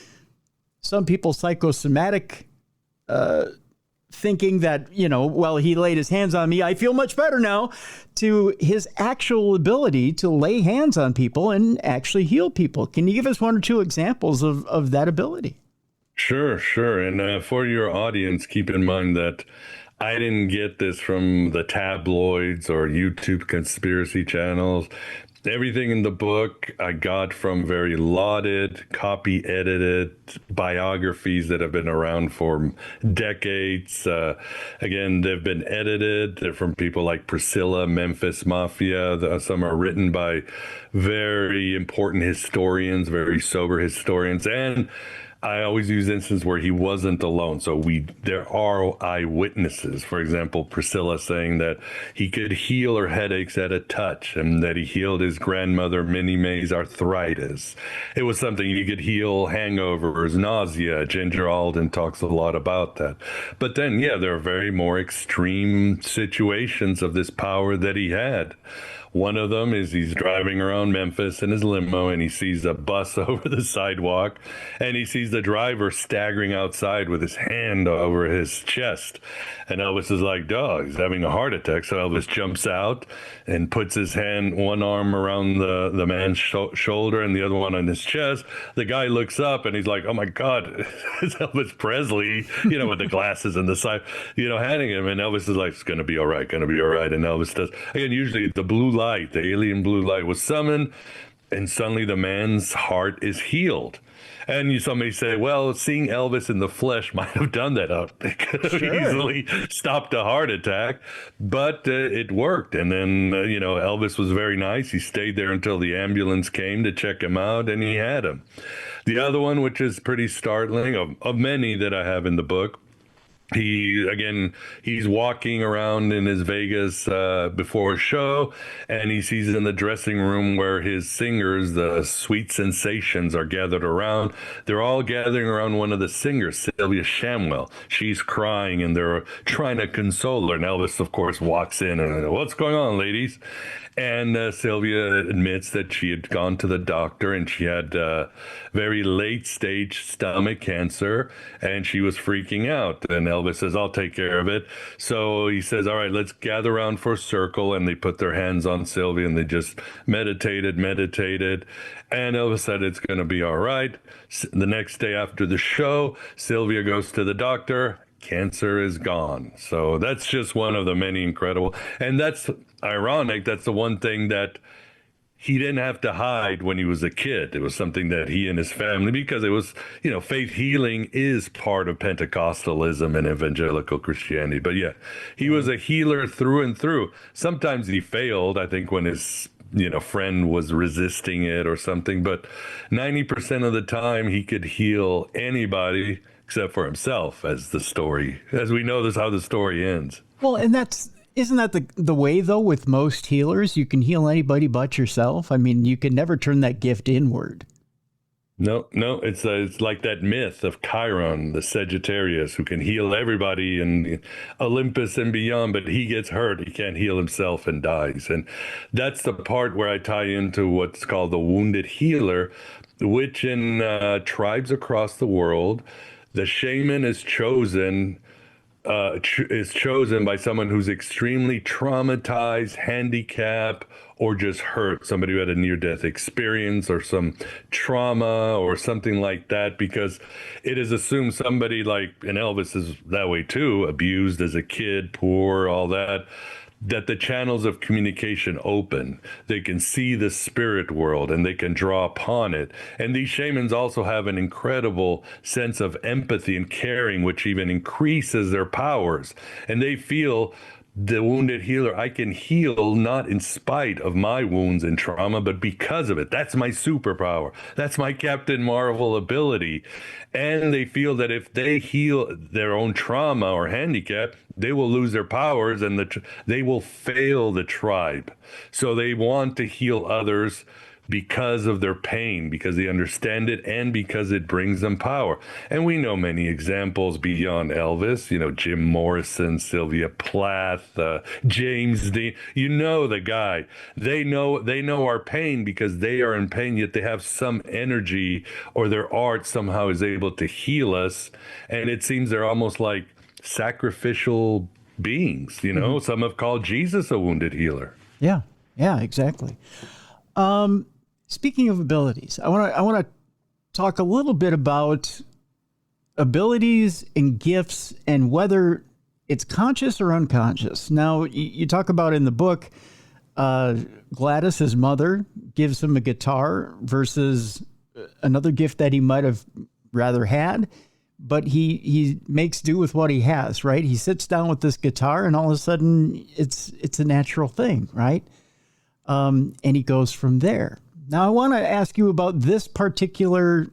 some people psychosomatic thinking that, well, he laid his hands on me, I feel much better now, to his actual ability to lay hands on people and actually heal people. Can you give us one or two examples of that ability? Sure. And for your audience, keep in mind that I didn't get this from the tabloids or YouTube conspiracy channels. Everything in the book I got from very lauded, copy-edited biographies that have been around for decades. Again, they've been edited. They're from people like Priscilla, Memphis Mafia. Some are written by very important historians, very sober historians. And I always use instances where he wasn't alone. So there are eyewitnesses. For example, Priscilla saying that he could heal her headaches at a touch, and that he healed his grandmother Minnie Mae's arthritis. It was something he could heal hangovers, nausea. Ginger Alden talks a lot about that. But then, yeah, there are very more extreme situations of this power that he had. One of them is he's driving around Memphis in his limo, and he sees a bus over the sidewalk, and he sees the driver staggering outside with his hand over his chest. And Elvis is like, dog, he's having a heart attack. So Elvis jumps out and puts his hand, one arm around the man's shoulder and the other one on his chest. The guy looks up and he's like, oh my God, it's Elvis Presley, with the glasses and the side, handing him. And Elvis is like, it's going to be all right, going to be all right. And Elvis does. Again, usually the blue light, the alien blue light was summoned, and suddenly the man's heart is healed. And somebody say, well, seeing Elvis in the flesh might have done that. It could have easily stopped a heart attack, but it worked. And then, Elvis was very nice. He stayed there until the ambulance came to check him out, and he had him. The other one, which is pretty startling, of many that I have in the book, he's walking around in his Vegas before a show, and he sees in the dressing room where his singers, the Sweet Sensations, are gathered around. They're all gathering around one of the singers, Sylvia Shamwell. She's crying, and they're trying to console her. And Elvis, of course, walks in and, what's going on, ladies? And Sylvia admits that she had gone to the doctor, and she had very late stage stomach cancer, and she was freaking out. And Elvis says, I'll take care of it. So he says, all right, let's gather around for a circle. And they put their hands on Sylvia, and they just meditated. And Elvis said, it's going to be all right. The next day after the show, Sylvia goes to the doctor. Cancer is gone. So that's just one of the many incredible. And that's ironic. That's the one thing that he didn't have to hide when he was a kid. It was something that he and his family, because it was, faith healing is part of Pentecostalism and evangelical Christianity. But yeah, he was a healer through and through. Sometimes he failed, I think, when his friend was resisting it or something. But 90% of the time he could heal anybody except for himself, as we know this how the story ends. Well, and isn't that the way, though, with most healers? You can heal anybody but yourself. I mean, you can never turn that gift inward. No, it's like that myth of Chiron, the Sagittarius, who can heal everybody in Olympus and beyond, but he gets hurt. He can't heal himself and dies. And that's the part where I tie into what's called the wounded healer, which in tribes across the world, the shaman is chosen by someone who's extremely traumatized, handicapped, or just hurt, somebody who had a near-death experience or some trauma or something like that, because it is assumed somebody like, and Elvis is that way too, abused as a kid, poor, all that the channels of communication open. They can see the spirit world and they can draw upon it. And these shamans also have an incredible sense of empathy and caring, which even increases their powers. And they feel, the wounded healer, I can heal not in spite of my wounds and trauma, but because of it. That's my superpower. That's my Captain Marvel ability. And they feel that if they heal their own trauma or handicap, they will lose their powers and they will fail the tribe. So they want to heal others because of their pain, because they understand it, and because it brings them power. And we know many examples beyond Elvis, Jim Morrison, Sylvia Plath, James Dean, the guy. They know our pain because they are in pain, yet they have some energy, or their art somehow is able to heal us. And it seems they're almost like sacrificial beings, Mm-hmm. Some have called Jesus a wounded healer. Yeah, exactly. Speaking of abilities, I want to talk a little bit about abilities and gifts and whether it's conscious or unconscious. Now, you talk about in the book, Gladys, his mother, gives him a guitar versus another gift that he might have rather had, but he makes do with what he has, right? He sits down with this guitar and all of a sudden it's a natural thing, right? And he goes from there. Now, I want to ask you about this particular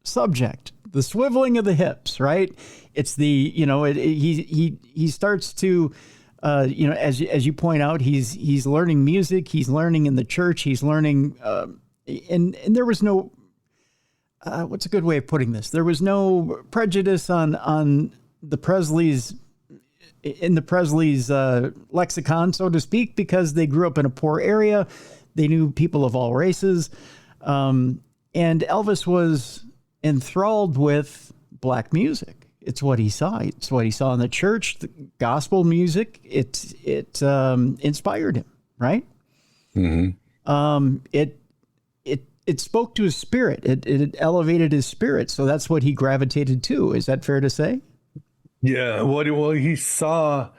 subject, the swiveling of the hips, right? It's the, he starts to, as you point out, he's learning music, he's learning in the church, he's learning, and there was no, what's a good way of putting this? There was no prejudice on the Presleys, in the Presleys' lexicon, so to speak, because they grew up in a poor area. They knew people of all races. And Elvis was enthralled with black music. It's what he saw. It's what he saw in the church, the gospel music. It inspired him, right? Mm-hmm. It spoke to his spirit. It elevated his spirit. So that's what he gravitated to. Is that fair to say? Yeah. Well, he saw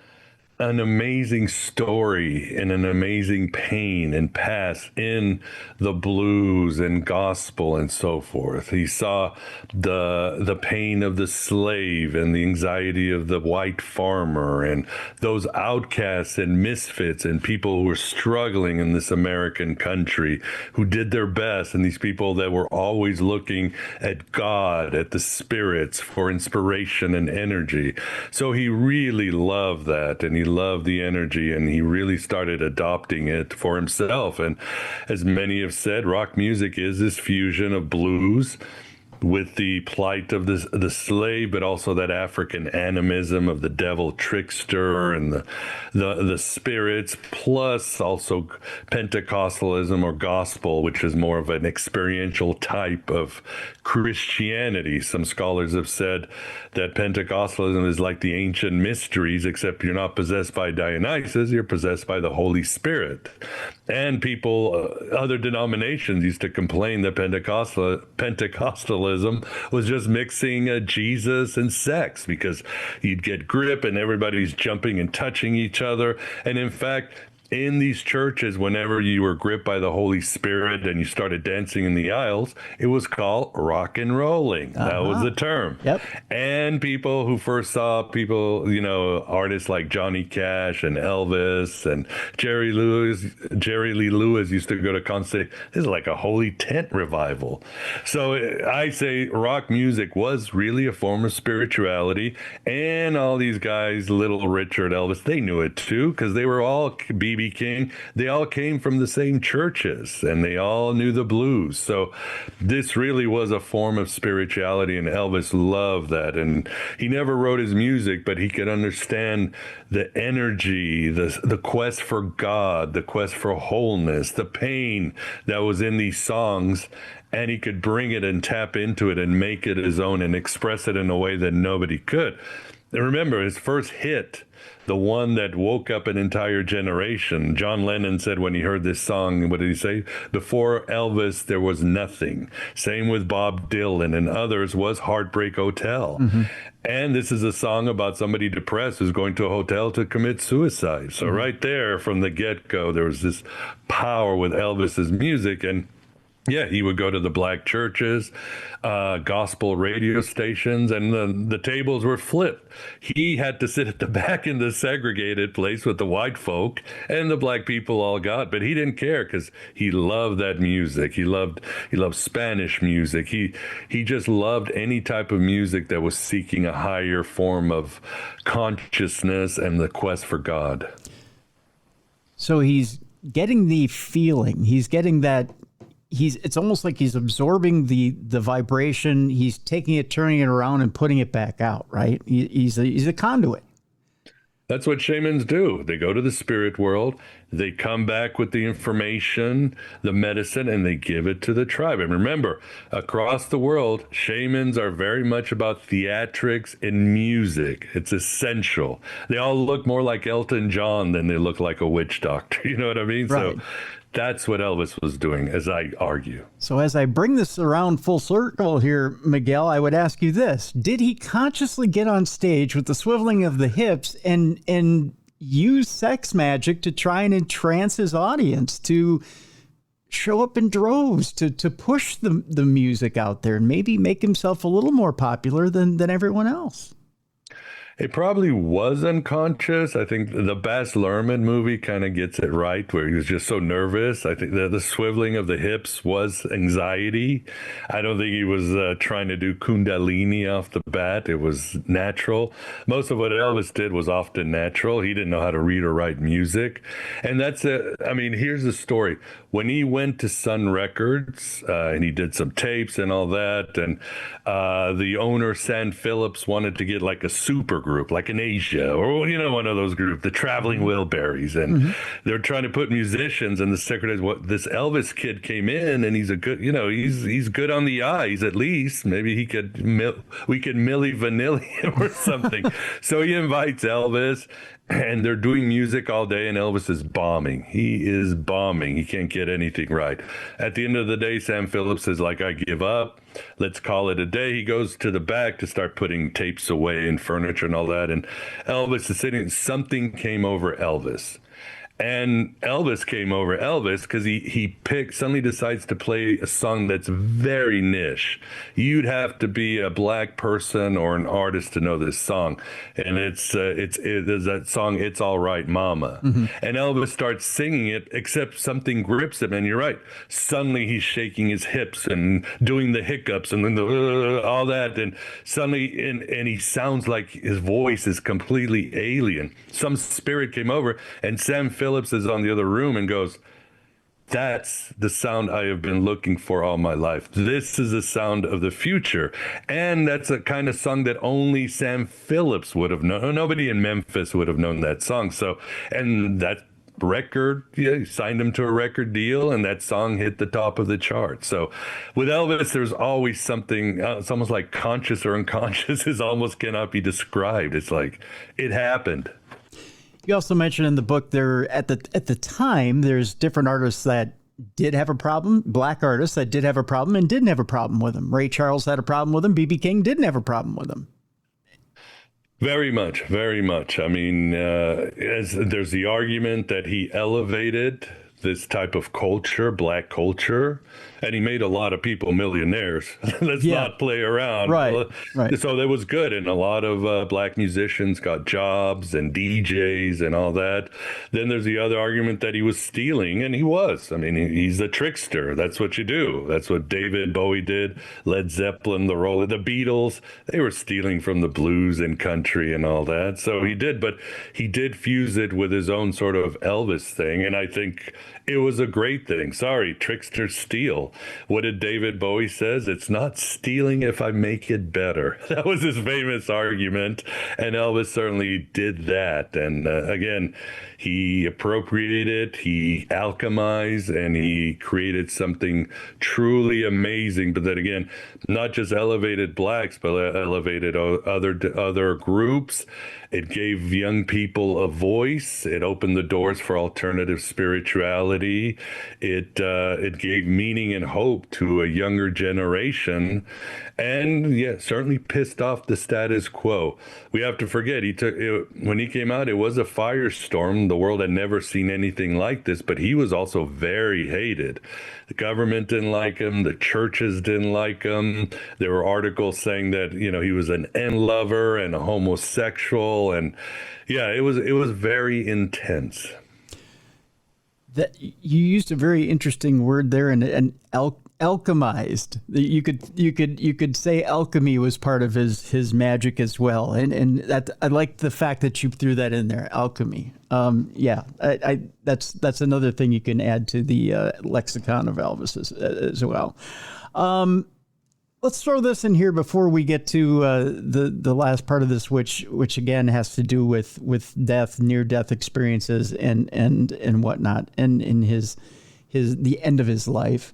an amazing story and an amazing pain and past in the blues and gospel and so forth. He saw the pain of the slave and the anxiety of the white farmer and those outcasts and misfits and people who were struggling in this American country, who did their best, and these people that were always looking at God, at the spirits for inspiration and energy. So he really loved that, and he loved the energy, and he really started adopting it for himself. And as many have said, rock music is this fusion of blues with the plight of the slave, but also that African animism of the devil trickster and the spirits, plus also Pentecostalism or gospel, which is more of an experiential type of Christianity. Some scholars have said that Pentecostalism is like the ancient mysteries, except you're not possessed by Dionysus, you're possessed by the Holy Spirit. And people, other denominations used to complain that Pentecostalism was just mixing Jesus and sex, because you'd get grip and everybody's jumping and touching each other. And in fact, in these churches, whenever you were gripped by the Holy Spirit and you started dancing in the aisles, it was called rock and rolling. That was the term. Yep. And people who first saw people, artists like Johnny Cash and Elvis and Jerry Lee Lewis used to go to concert. This is like a holy tent revival. So I say rock music was really a form of spirituality. And all these guys, Little Richard, Elvis, they knew it too, because they were all B.B. King. They all came from the same churches, and they all knew the blues. So this really was a form of spirituality, and Elvis loved that. And he never wrote his music, but he could understand the energy, the quest for God, the quest for wholeness, the pain that was in these songs. And he could bring it and tap into it and make it his own and express it in a way that nobody could. And remember, his first hit, the one that woke up an entire generation. John Lennon said when he heard this song, what did he say? Before Elvis, there was nothing. Same with Bob Dylan and others, was Heartbreak Hotel. Mm-hmm. And this is a song about somebody depressed who's going to a hotel to commit suicide. So right there from the get-go, there was this power with Elvis's music. And yeah, he would go to the black churches, gospel radio stations, and the tables were flipped. He had to sit at the back in the segregated place with the white folk, and the black people all got. But he didn't care, because he loved that music. He loved Spanish music. He just loved any type of music that was seeking a higher form of consciousness and the quest for God. So he's getting the feeling. He's getting that. It's almost like he's absorbing the vibration. He's taking it, turning it around, and putting it back out, right? He's a conduit. That's what shamans do. They go to the spirit world, they come back with the information, the medicine, and they give it to the tribe. And remember, across the world, shamans are very much about theatrics and music. It's essential. They all look more like Elton John than they look like a witch doctor. You know what I mean? Right. So that's what Elvis was doing, as I argue. So as I bring this around full circle here, Miguel, I would ask you this. Did he consciously get on stage with the swiveling of the hips and use sex magic to try and entrance his audience, to show up in droves, to push the music out there and maybe make himself a little more popular than everyone else? It probably was unconscious. I think the Baz Luhrmann movie kind of gets it right, where he was just so nervous. I think the swiveling of the hips was anxiety. I don't think he was trying to do Kundalini off the bat. It was natural. Most of what Elvis did was often natural. He didn't know how to read or write music. And I mean, here's the story. When he went to Sun Records and he did some tapes and all that, and the owner, San Phillips, wanted to get like a super group, like an Asia, or, one of those groups, the Traveling Wilburys. And they're trying to put musicians, and the secretary, this Elvis kid came in, and he's a good, he's good on the eyes, at least. Maybe we could Milli Vanilli him or something. So he invites Elvis, and they're doing music all day, and Elvis is bombing. He is bombing. He can't get anything right. At the end of the day, Sam Phillips is like, I give up. Let's call it a day. He goes to the back to start putting tapes away and furniture and all that. And Elvis is sitting. Something came over Elvis. And Elvis came over Elvis because he suddenly decides to play a song that's very niche. You'd have to be a black person or an artist to know this song. And it's that song, It's All Right, Mama. And Elvis starts singing it, except something grips him. And you're right. Suddenly he's shaking his hips and doing the hiccups and then all that. And suddenly, and he sounds like his voice is completely alien. Some spirit came over, and Sam Phillips is on the other room and goes, that's the sound I have been looking for all my life. This is the sound of the future. And that's a kind of song that only Sam Phillips would have known. Nobody in Memphis would have known that song. So, and that record, signed him to a record deal, and that song hit the top of the chart. So with Elvis, there's always something, it's almost like conscious or unconscious is almost cannot be described. It's like, it happened. You also mentioned in the book there at the time there's different artists that did have a problem, black artists that did have a problem and didn't have a problem with him. Ray Charles had a problem with him. B.B. King didn't have a problem with him. Very much, very much. I mean, there's the argument that he elevated this type of culture, black culture, and he made a lot of people millionaires. Let's not play around. Right. So that was good. And a lot of black musicians got jobs and DJs and all that. Then there's the other argument that he was stealing, and he was. I mean, he's a trickster. That's what you do. That's what David Bowie did, Led Zeppelin, the Beatles. They were stealing from the blues and country and all that. So he did, but he did fuse it with his own sort of Elvis thing. And I think it was a great thing. Sorry, tricksters steal. What did David Bowie says? It's not stealing if I make it better. That was his famous argument. And Elvis certainly did that. And again, he appropriated, he alchemized, and he created something truly amazing. But then again, not just elevated blacks, but elevated other groups. It gave young people a voice. It opened the doors for alternative spirituality. It gave meaning and hope to a younger generation, and certainly pissed off the status quo. We have to forget when he came out, it was a firestorm. The world had never seen anything like this, but he was also very hated. The government didn't like him. The churches didn't like him. There were articles saying that he was an end lover and a homosexual, and it was very intense. That you used a very interesting word there, and alchemized. You could say alchemy was part of his magic as well, and that I like the fact that you threw that in there, alchemy. That's another thing you can add to the lexicon of Elvis as well. Let's throw this in here before we get to the last part of this, which again has to do with death, near death experiences, and whatnot, and in the end of his life.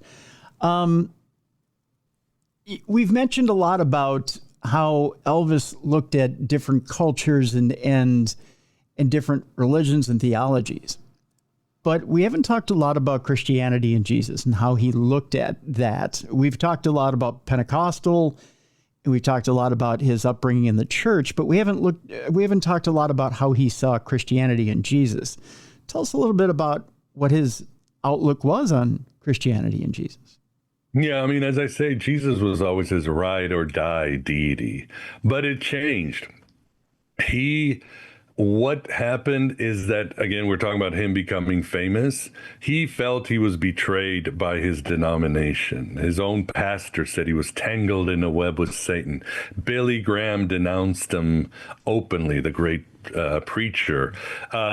We've mentioned a lot about how Elvis looked at different cultures and different religions and theologies. But we haven't talked a lot about Christianity and Jesus and how he looked at that. We've talked a lot about Pentecostal, and we've talked a lot about his upbringing in the church, but we haven't talked a lot about how he saw Christianity and Jesus. Tell us a little bit about what his outlook was on Christianity and Jesus. Yeah, I mean, as I say, Jesus was always his ride or die deity, but it changed. What happened is that, again, we're talking about him becoming famous. He felt he was betrayed by his denomination. His own pastor said he was tangled in a web with Satan. Billy Graham denounced him openly, the great preacher.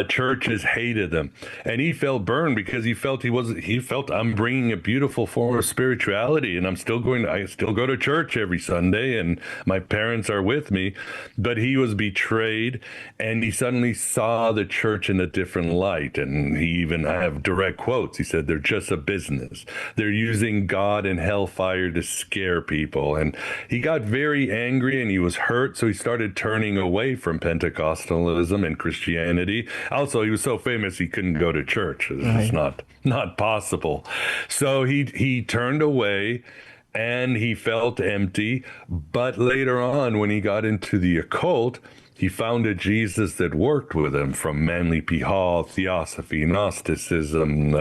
Churches hated him, and he felt burned because he felt I'm bringing a beautiful form of spirituality, and I still go to church every Sunday, and my parents are with me. But he was betrayed, and he suddenly saw the church in a different light. And I have direct quotes. He said, they're just a business. They're using God and hellfire to scare people. And he got very angry and he was hurt. So he started turning away from Pentecostalism and Christianity. Also, he was so famous he couldn't go to church. It's just not possible. So he turned away and he felt empty. But later on, when he got into the occult, he found a Jesus that worked with him, from Manly P. Hall, Theosophy, Gnosticism,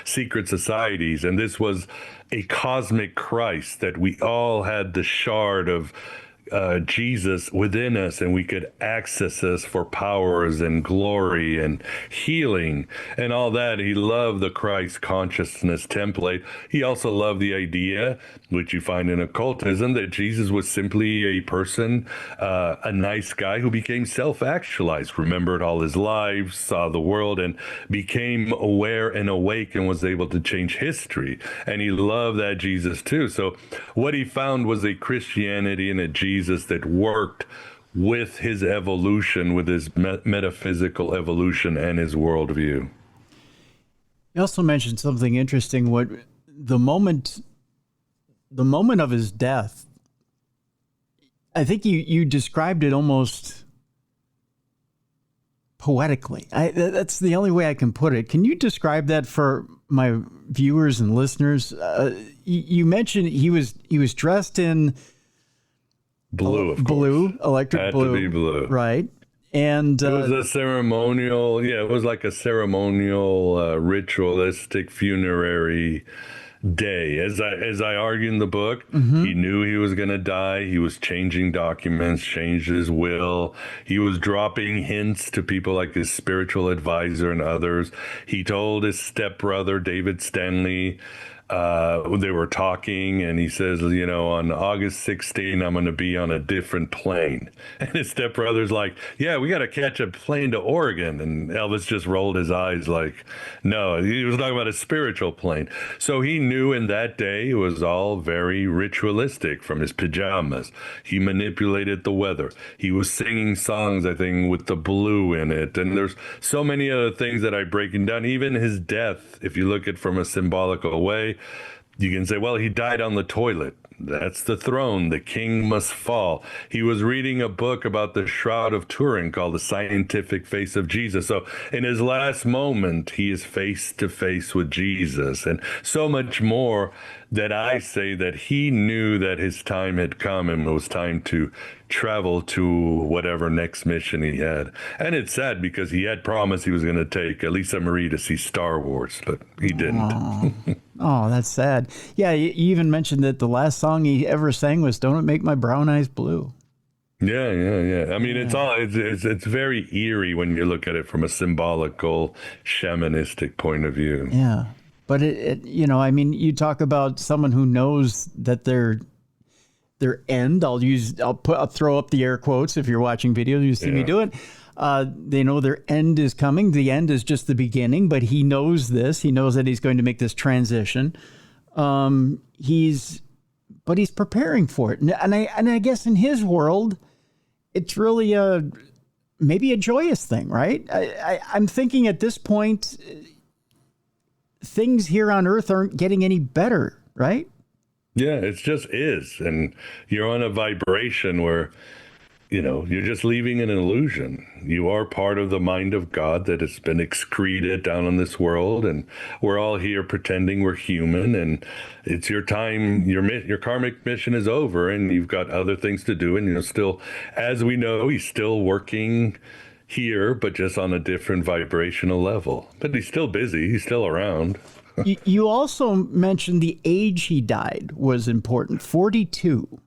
secret societies. And this was a cosmic Christ, that we all had the shard of Jesus within us, and we could access us for powers and glory and healing and all that. He loved the Christ consciousness template. He also loved the idea, which you find in occultism, that Jesus was simply a person, a nice guy who became self-actualized, remembered all his lives, saw the world, and became aware and awake and was able to change history. And he loved that Jesus too. So what he found was a Christianity and a Jesus that worked with his evolution, with his metaphysical evolution and his worldview. You also mentioned something interesting. What the moment of his death, I think you described it almost poetically. That's the only way I can put it. Can you describe that for my viewers and listeners? You mentioned he was dressed in blue, of blue, course. electric Had blue, to be blue, right? And it was a ceremonial. Yeah, it was like a ceremonial, ritualistic, funerary day. As I argue in the book, he knew he was going to die. He was changing documents, changed his will. He was dropping hints to people like his spiritual advisor and others. He told his stepbrother, David Stanley, they were talking, and he says, on August 16, I'm going to be on a different plane. And his stepbrother's like, yeah, we got to catch a plane to Oregon. And Elvis just rolled his eyes like, no, he was talking about a spiritual plane. So he knew in that day it was all very ritualistic, from his pajamas. He manipulated the weather. He was singing songs, I think, with the blue in it. And there's so many other things that I breaking down. Even his death, if you look at it from a symbolical way, you can say, well, he died on the toilet. That's the throne. The king must fall. He was reading a book about the Shroud of Turin called The Scientific Face of Jesus. So in his last moment, he is face to face with Jesus, and so much more, that I say that he knew that his time had come and it was time to travel to whatever next mission he had. And it's sad because he had promised he was going to take Lisa Marie to see Star Wars, but he didn't. Oh, that's sad. Yeah, you even mentioned that the last song he ever sang was "Don't It Make My Brown Eyes Blue." Yeah. I mean, it's very eerie when you look at it from a symbolical, shamanistic point of view. Yeah, but I mean, you talk about someone who knows that their end. I'll throw up the air quotes if you're watching video. You see me do it. They know their end is coming. The end is just the beginning, but he knows this. He knows that he's going to make this transition. He's preparing for it. And I guess in his world, it's really maybe a joyous thing, right? I'm thinking at this point, things here on Earth aren't getting any better, right? Yeah, it just is. And you're on a vibration where, you're just leaving an illusion. You are part of the mind of God that has been excreted down on this world, and we're all here pretending we're human, and it's your time, your karmic mission is over, and you've got other things to do, and still, as we know, he's still working here, but just on a different vibrational level. But he's still busy, he's still around. You also mentioned the age he died was important, 42.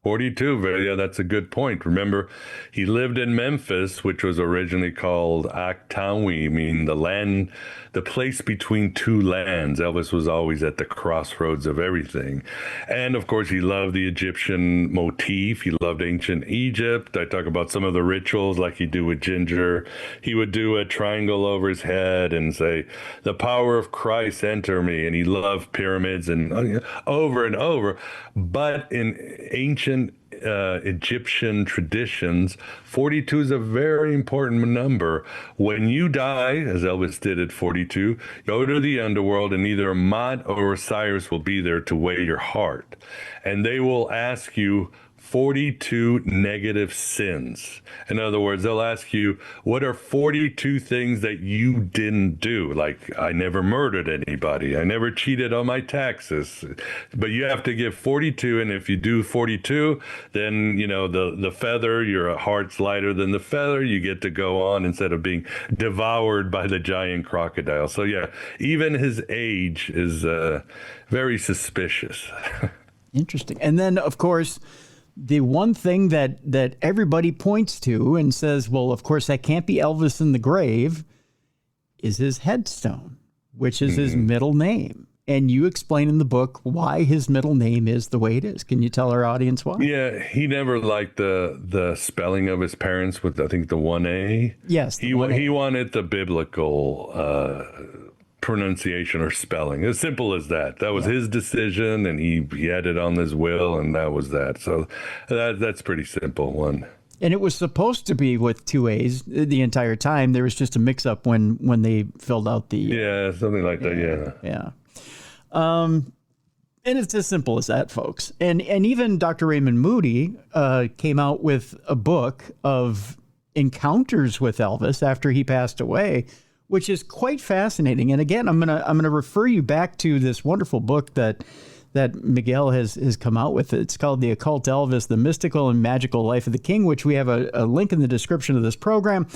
42, yeah, that's a good point. Remember, he lived in Memphis, which was originally called Aktawi, meaning the land, the place between two lands. Elvis was always at the crossroads of everything. And of course, he loved the Egyptian motif. He loved ancient Egypt. I talk about some of the rituals like he'd do with Ginger. He would do a triangle over his head and say, "The power of Christ enter me." And he loved pyramids and over and over. But in ancient Egyptian traditions, 42 is a very important number. When you die, as Elvis did at 42, go to the underworld and either Mot or Osiris will be there to weigh your heart. And they will ask you 42 negative sins. In other words, they'll ask you, what are 42 things that you didn't do? Like, I never murdered anybody. I never cheated on my taxes. But you have to give 42. And if you do 42, then, you know, the feather, your heart's lighter than the feather. You get to go on instead of being devoured by the giant crocodile. So, yeah, even his age is very suspicious. Interesting. And then, of course, the one thing that everybody points to and says, well, of course, that can't be Elvis in the grave, is his headstone, which is his middle name. And you explain in the book why his middle name is the way it is. Can you tell our audience why? Yeah, he never liked the spelling of his parents with, I think, the 1A. Yes. He wanted the biblical pronunciation or spelling, as simple as that. That was his decision, and he had it on his will, and that was that. So that's pretty simple one. And it was supposed to be with 2 A's the entire time. There was just a mix-up when they filled out the... Yeah, something like that, Yeah. And it's as simple as that, folks. And even Dr. Raymond Moody came out with a book of encounters with Elvis after he passed away, which is quite fascinating. And again, I'm gonna refer you back to this wonderful book that Miguel has come out with. It's called The Occult Elvis, The Mystical and Magical Life of the King, which we have a link in the description of this program.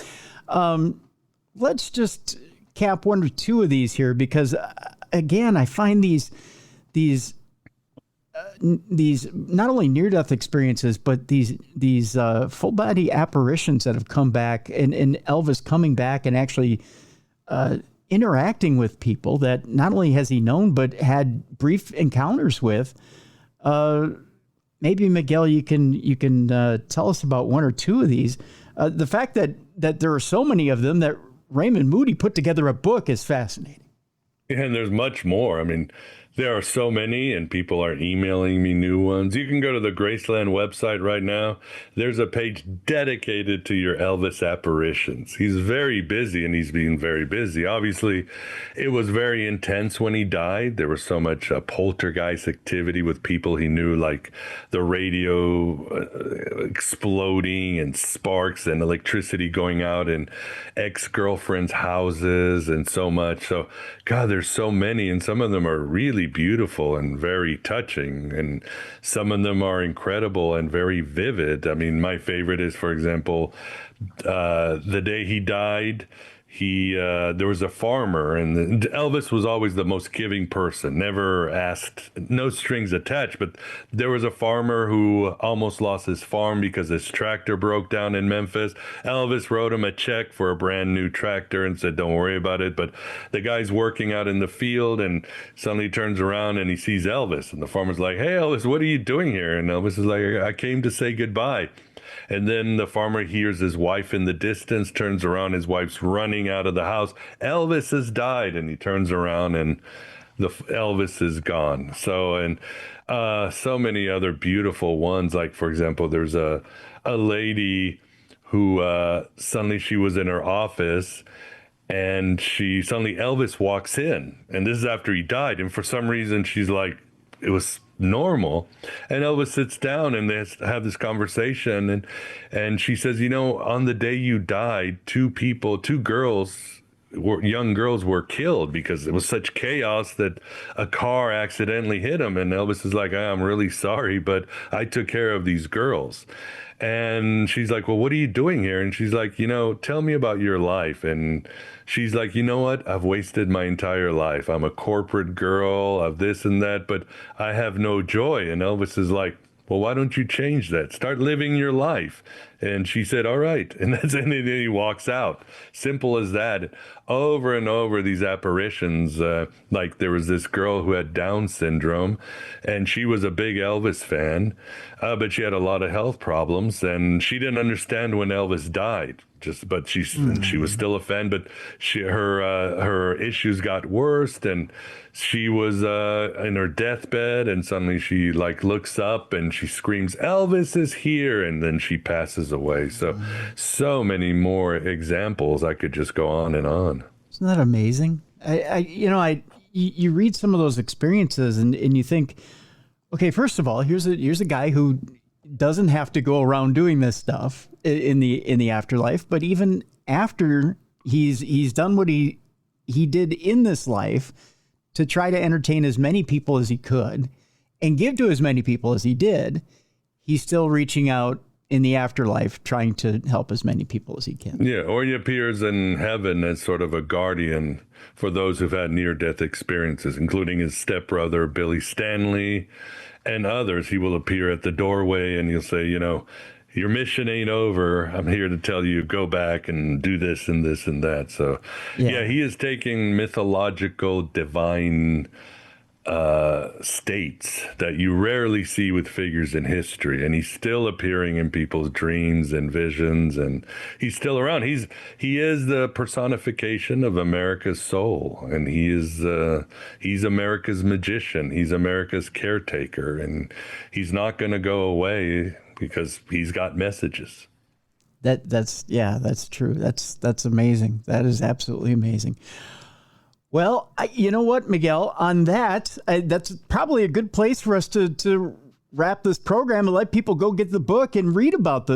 Let's just cap one or two of these here, because again, I find these not only near-death experiences, but these full-body apparitions that have come back, and Elvis coming back and actually interacting with people that not only has he known but had brief encounters with. Maybe Miguel, you can tell us about one or two of these. The fact that there are so many of them that Raymond Moody put together a book is fascinating. Yeah, and there's much more. I mean, there are so many, and people are emailing me new ones. You can go to the Graceland website right now. There's a page dedicated to your Elvis apparitions. He's very busy, and he's been very busy. Obviously, it was very intense when he died. There was so much poltergeist activity with people he knew, like the radio exploding and sparks and electricity going out in ex-girlfriends' houses and so much. So, God, there's so many, and some of them are really beautiful and very touching, and some of them are incredible and very vivid. I mean, my favorite is, for example, the day he died, there was a farmer, and Elvis was always the most giving person, never asked, no strings attached, but there was a farmer who almost lost his farm because his tractor broke down in Memphis. Elvis wrote him a check for a brand new tractor and said, don't worry about it. But the guy's working out in the field and suddenly turns around and he sees Elvis, and the farmer's like, hey, Elvis, what are you doing here? And Elvis is like, I came to say goodbye. And then the farmer hears his wife in the distance, turns around, his wife's running out of the house. Elvis has died. And he turns around and Elvis is gone. So, and so many other beautiful ones. Like, for example, there's a lady who suddenly she was in her office, and suddenly Elvis walks in. And this is after he died. And for some reason, she's like, it was normal. And Elvis sits down and they have this conversation, and she says, you know, on the day you died, two young girls were killed because it was such chaos that a car accidentally hit them. And Elvis is like, I'm really sorry, but I took care of these girls. And she's like, well, what are you doing here? And she's like, you know, tell me about your life. And she's like, you know what? I've wasted my entire life. I'm a corporate girl of this and that, but I have no joy. And Elvis is like, Well, why don't you change that? Start living your life. And she said, all right. And then he walks out. Simple as that. Over and over, these apparitions, like there was this girl who had Down syndrome, and she was a big Elvis fan, but she had a lot of health problems, and she didn't understand when Elvis died. But she was still a fan, but her issues got worse, and she was in her deathbed, and suddenly she looks up and she screams, "Elvis is here!" and then she passes away. So many more examples. I could just go on and on. Isn't that amazing? You read some of those experiences and you think, okay, first of all, here's a guy who doesn't have to go around doing this stuff in the afterlife, but even after he's done what he did in this life to try to entertain as many people as he could and give to as many people as he did, he's still reaching out in the afterlife trying to help as many people as he can. Yeah, or he appears in heaven as sort of a guardian for those who've had near-death experiences, including his stepbrother, Billy Stanley, and others. He will appear at the doorway and he'll say, your mission ain't over. I'm here to tell you, go back and do this and this and that. So, yeah he is taking mythological, divine states that you rarely see with figures in history, and he's still appearing in people's dreams and visions, and he's still around. He is the personification of America's soul, and he's America's magician. He's America's caretaker, and he's not going to go away because he's got messages. That's true. That's amazing. That is absolutely amazing. Well, you know what, Miguel, on that, that's probably a good place for us to wrap this program and let people go get the book and read about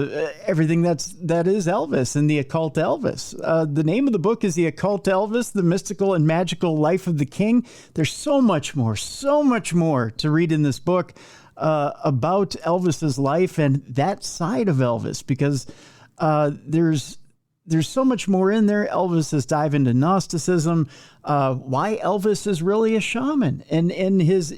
everything that is Elvis and the Occult Elvis. The name of the book is The Occult Elvis, The Mystical and Magical Life of the King. There's so much more to read in this book about Elvis's life and that side of Elvis, because there's so much more in there. Elvis has dived into Gnosticism, why Elvis is really a shaman, and his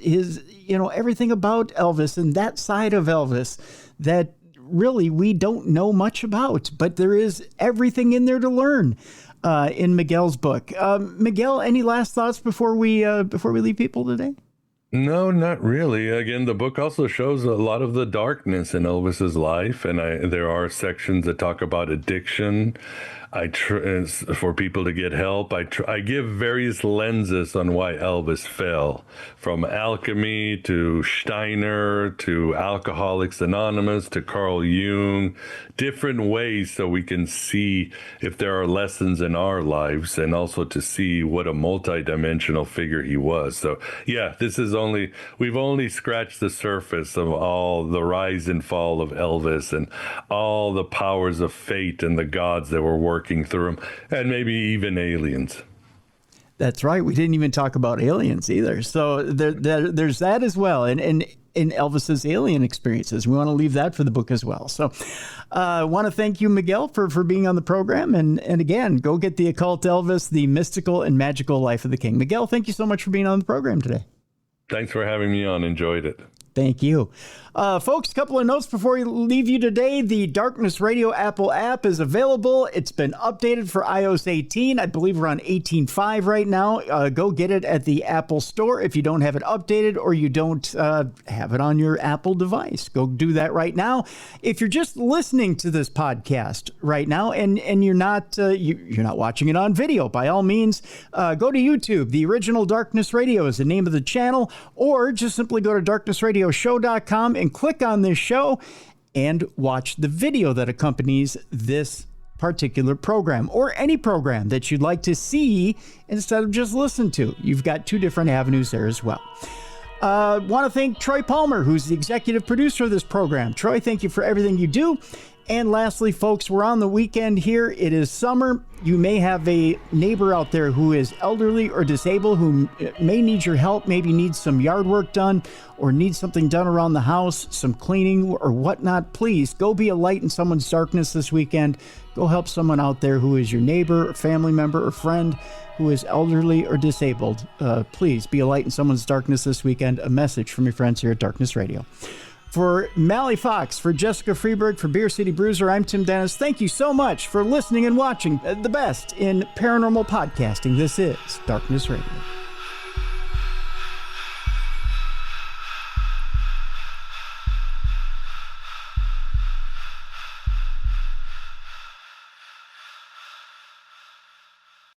everything about Elvis and that side of Elvis that really we don't know much about, but there is everything in there to learn in Miguel's book. Miguel, any last thoughts before we leave people today? No, not really. Again, the book also shows a lot of the darkness in Elvis's life, and there are sections that talk about addiction. For people to get help, I give various lenses on why Elvis fell, from alchemy to Steiner to Alcoholics Anonymous to Carl Jung, different ways so we can see if there are lessons in our lives, and also to see what a multidimensional figure he was. So yeah, we've only scratched the surface of all the rise and fall of Elvis and all the powers of fate and the gods that were working through him, and maybe even aliens. That's right. We didn't even talk about aliens either. So there's that as well. And in Elvis's alien experiences, we want to leave that for the book as well. So I want to thank you, Miguel, for being on the program. And again, go get The Occult Elvis, The Mystical and Magical Life of the King. Miguel, thank you so much for being on the program today. Thanks for having me on. Enjoyed it. Thank you. Folks, a couple of notes before we leave you today. The Darkness Radio Apple app is available. It's been updated for iOS 18. I believe we're on 18.5 right now. Go get it at the Apple Store if you don't have it updated or you don't have it on your Apple device. Go do that right now. If you're just listening to this podcast right now and you're not watching it on video, by all means, go to YouTube. The Original Darkness Radio is the name of the channel, or just simply go to darknessradioshow.com and click on this show and watch the video that accompanies this particular program, or any program that you'd like to see instead of just listen to. You've got two different avenues there as well. Want to thank Troy Palmer, who's the executive producer of this program. Troy, thank you for everything you do. And lastly, folks, we're on the weekend here. It is summer. You may have a neighbor out there who is elderly or disabled, who may need your help, maybe needs some yard work done, or needs something done around the house, some cleaning or whatnot. Please go be a light in someone's darkness this weekend. Go help someone out there who is your neighbor, or family member, or friend who is elderly or disabled. Please be a light in someone's darkness this weekend. A message from your friends here at Darkness Radio. For Mally Fox, for Jessica Freeberg, for Beer City Bruiser, I'm Tim Dennis. Thank you so much for listening and watching the best in paranormal podcasting. This is Darkness Radio.